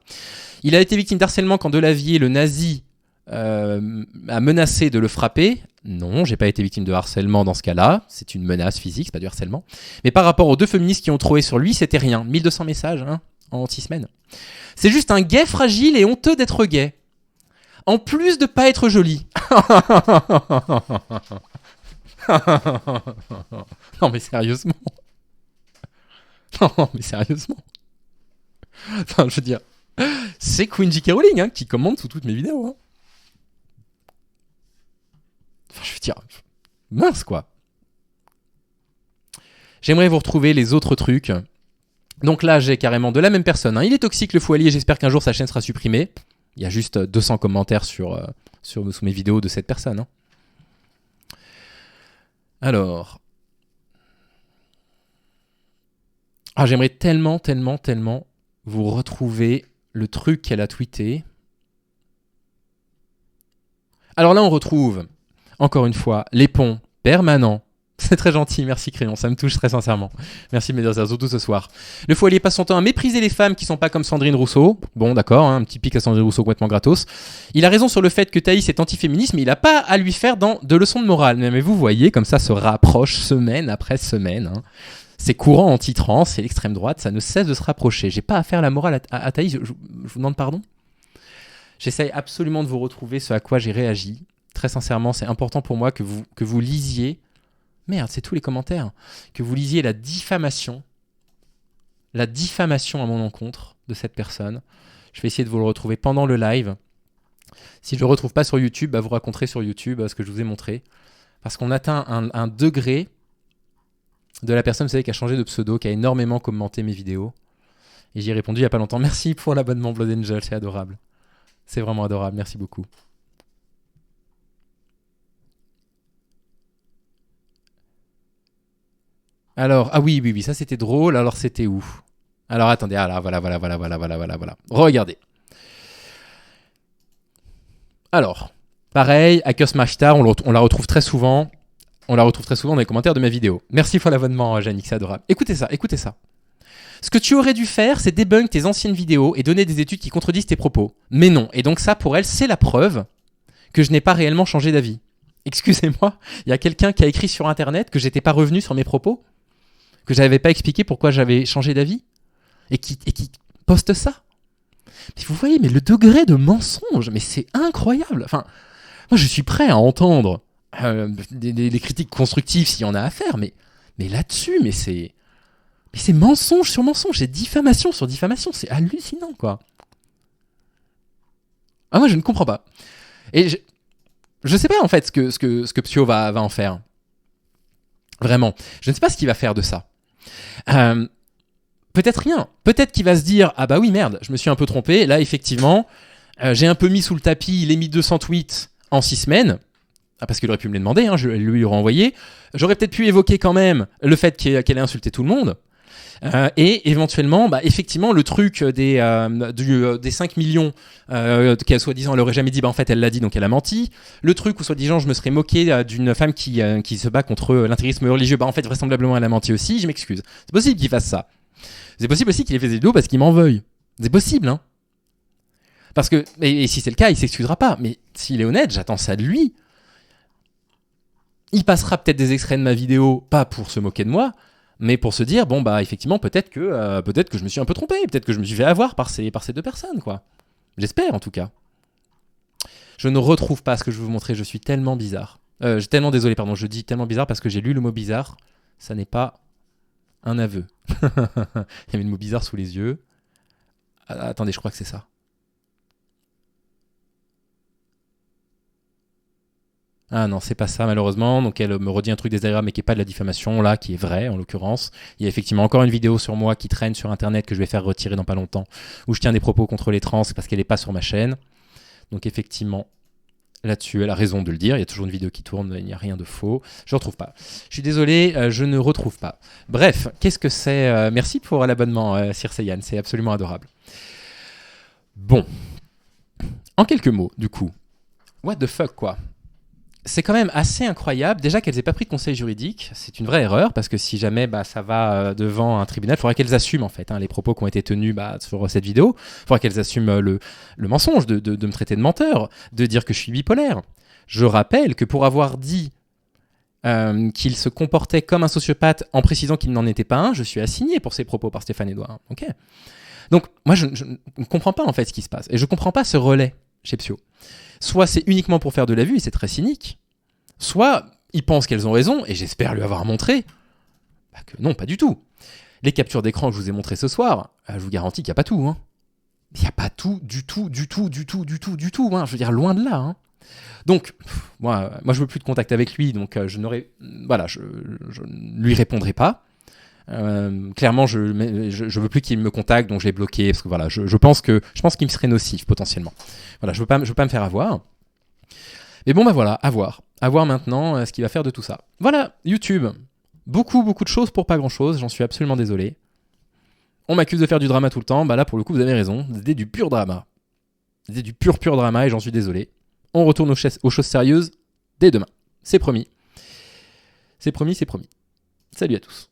Il a été victime d'harcèlement quand Delavier, le nazi, a menacé de le frapper. Non, j'ai pas été victime de harcèlement dans ce cas-là. C'est une menace physique, c'est pas du harcèlement. Mais par rapport aux 2 féministes qui ont trouvé sur lui, c'était rien. 1200 messages en 6 semaines. C'est juste un gay fragile et honteux d'être gay. En plus de pas être joli. Non mais sérieusement. Non mais sérieusement. Enfin, je veux dire, c'est Queen J.K. Rowling qui commente sous toutes mes vidéos. Enfin, je veux dire, mince quoi. J'aimerais vous retrouver les autres trucs. Donc là, j'ai carrément de la même personne. Il est toxique le fou allié, j'espère qu'un jour sa chaîne sera supprimée. Il y a juste 200 commentaires sous mes vidéos de cette personne. Alors. J'aimerais tellement vous retrouver le truc qu'elle a tweeté. Alors là, on retrouve, encore une fois, les ponts permanents. C'est très gentil, merci Crayon, ça me touche très sincèrement. Merci de me dire ça, surtout ce soir. Le fou allié passe son temps à mépriser les femmes qui sont pas comme Sandrine Rousseau. Bon, d'accord, un petit pic à Sandrine Rousseau complètement gratos. Il a raison sur le fait que Thaïs est antiféministe, mais il n'a pas à lui faire de leçons de morale. Mais vous voyez, comme ça se rapproche semaine après semaine. C'est courant anti-trans, c'est l'extrême droite, ça ne cesse de se rapprocher. J'ai pas à faire la morale à Thaïs, je vous demande pardon. J'essaye absolument de vous retrouver ce à quoi j'ai réagi. Très sincèrement, c'est important pour moi que vous lisiez. Merde, c'est tous les commentaires. Que vous lisiez la diffamation à mon encontre de cette personne. Je vais essayer de vous le retrouver pendant le live. Si je ne le retrouve pas sur YouTube, vous raconterez sur YouTube ce que je vous ai montré. Parce qu'on atteint un degré de la personne, vous savez, qui a changé de pseudo, qui a énormément commenté mes vidéos. Et j'y ai répondu il n'y a pas longtemps. Merci pour l'abonnement Blood Angel, c'est adorable. C'est vraiment adorable, merci beaucoup. Alors, oui, ça c'était drôle. Alors c'était où? Alors attendez, voilà. Regardez. Alors, pareil, Hackers Mashtar, on la retrouve très souvent. On la retrouve très souvent dans les commentaires de mes vidéos. Merci pour l'abonnement, Jannick, c'est adorable. Écoutez ça. Ce que tu aurais dû faire, c'est débunk tes anciennes vidéos et donner des études qui contredisent tes propos. Mais non. Et donc ça, pour elle, c'est la preuve que je n'ai pas réellement changé d'avis. Excusez-moi, il y a quelqu'un qui a écrit sur Internet que j'étais pas revenu sur mes propos, que j'avais pas expliqué pourquoi j'avais changé d'avis, et qui poste ça. Mais vous voyez, mais le degré de mensonge, mais c'est incroyable. Enfin, moi je suis prêt à entendre des critiques constructives s'il y en a à faire, mais là-dessus, mais c'est mensonge sur mensonge, c'est diffamation sur diffamation, c'est hallucinant, quoi. Moi je ne comprends pas. Et je sais pas en fait ce que Psio va en faire. Vraiment, je ne sais pas ce qu'il va faire de ça. Peut-être rien. Peut-être qu'il va se dire ah bah oui merde, je me suis un peu trompé. Là effectivement, j'ai un peu mis sous le tapis les 1200 tweets en 6 semaines. Parce qu'il aurait pu me les demander, je lui aurais envoyé. J'aurais peut-être pu évoquer quand même le fait qu'elle ait insulté tout le monde. Et éventuellement, effectivement, le truc des 5 millions qu'elle soi-disant elle aurait jamais dit, en fait elle l'a dit donc elle a menti. Le truc où soi-disant je me serais moqué d'une femme qui se bat contre l'intégrisme religieux, en fait vraisemblablement elle a menti aussi, je m'excuse. C'est possible qu'il fasse ça. C'est possible aussi qu'il ait fait des vidéos parce qu'il m'en veuille. C'est possible, hein. Parce que, et si c'est le cas, il s'excusera pas. Mais s'il est honnête, j'attends ça de lui. Il passera peut-être des extraits de ma vidéo, pas pour se moquer de moi, mais pour se dire, effectivement, peut-être que je me suis un peu trompé, peut-être que je me suis fait avoir par ces 2 personnes, quoi. J'espère, en tout cas. Je ne retrouve pas ce que je vais vous montrer, je suis tellement bizarre. Tellement désolé, pardon, je dis tellement bizarre parce que j'ai lu le mot bizarre, ça n'est pas un aveu. Il y avait le mot bizarre sous les yeux. Attendez, je crois que c'est ça. Ah non, c'est pas ça malheureusement. Donc elle me redit un truc désagréable mais qui est pas de la diffamation là, qui est vrai en l'occurrence. Il y a effectivement encore une vidéo sur moi qui traîne sur internet que je vais faire retirer dans pas longtemps, où je tiens des propos contre les trans parce qu'elle est pas sur ma chaîne. Donc effectivement, là-dessus, elle a raison de le dire. Il y a toujours une vidéo qui tourne, il n'y a rien de faux. Je ne retrouve pas. Je suis désolé, je ne retrouve pas. Bref, qu'est-ce que c'est Merci pour l'abonnement, Sir Seiyan, c'est absolument adorable. Bon, en quelques mots, du coup, what the fuck quoi. c'est quand même assez incroyable. Déjà qu'elles aient pas pris de conseil juridique, c'est une vraie erreur, parce que si jamais ça va devant un tribunal, il faudra qu'elles assument en fait les propos qui ont été tenus sur cette vidéo. Il faudra qu'elles assument le mensonge de me traiter de menteur, de dire que je suis bipolaire. Je rappelle que pour avoir dit qu'il se comportait comme un sociopathe en précisant qu'il n'en était pas un, je suis assigné pour ces propos par Stéphane Edouard. Ok. Donc moi je ne comprends pas en fait ce qui se passe, et je comprends pas ce relais chez Psyo. Soit c'est uniquement pour faire de la vue et c'est très cynique, soit ils pensent qu'elles ont raison, et j'espère lui avoir montré que non, pas du tout. Les captures d'écran que je vous ai montrées ce soir, je vous garantis qu'il n'y a pas tout. Hein. Il n'y a pas tout, du tout. Hein. Je veux dire, loin de là. Hein. Donc, moi je veux plus de contact avec lui, donc je ne lui répondrai pas. Clairement, je veux plus qu'il me contacte, donc je l'ai bloqué, parce que voilà, je pense qu'il me serait nocif potentiellement. Voilà, je veux pas me faire avoir. Mais bon, voilà, à voir maintenant ce qu'il va faire de tout ça. Voilà, YouTube, beaucoup de choses pour pas grand chose, j'en suis absolument désolé. On m'accuse de faire du drama tout le temps, là pour le coup vous avez raison, c'était du pur drama. C'était du pur drama et j'en suis désolé. On retourne aux choses sérieuses dès demain. C'est promis. Salut à tous.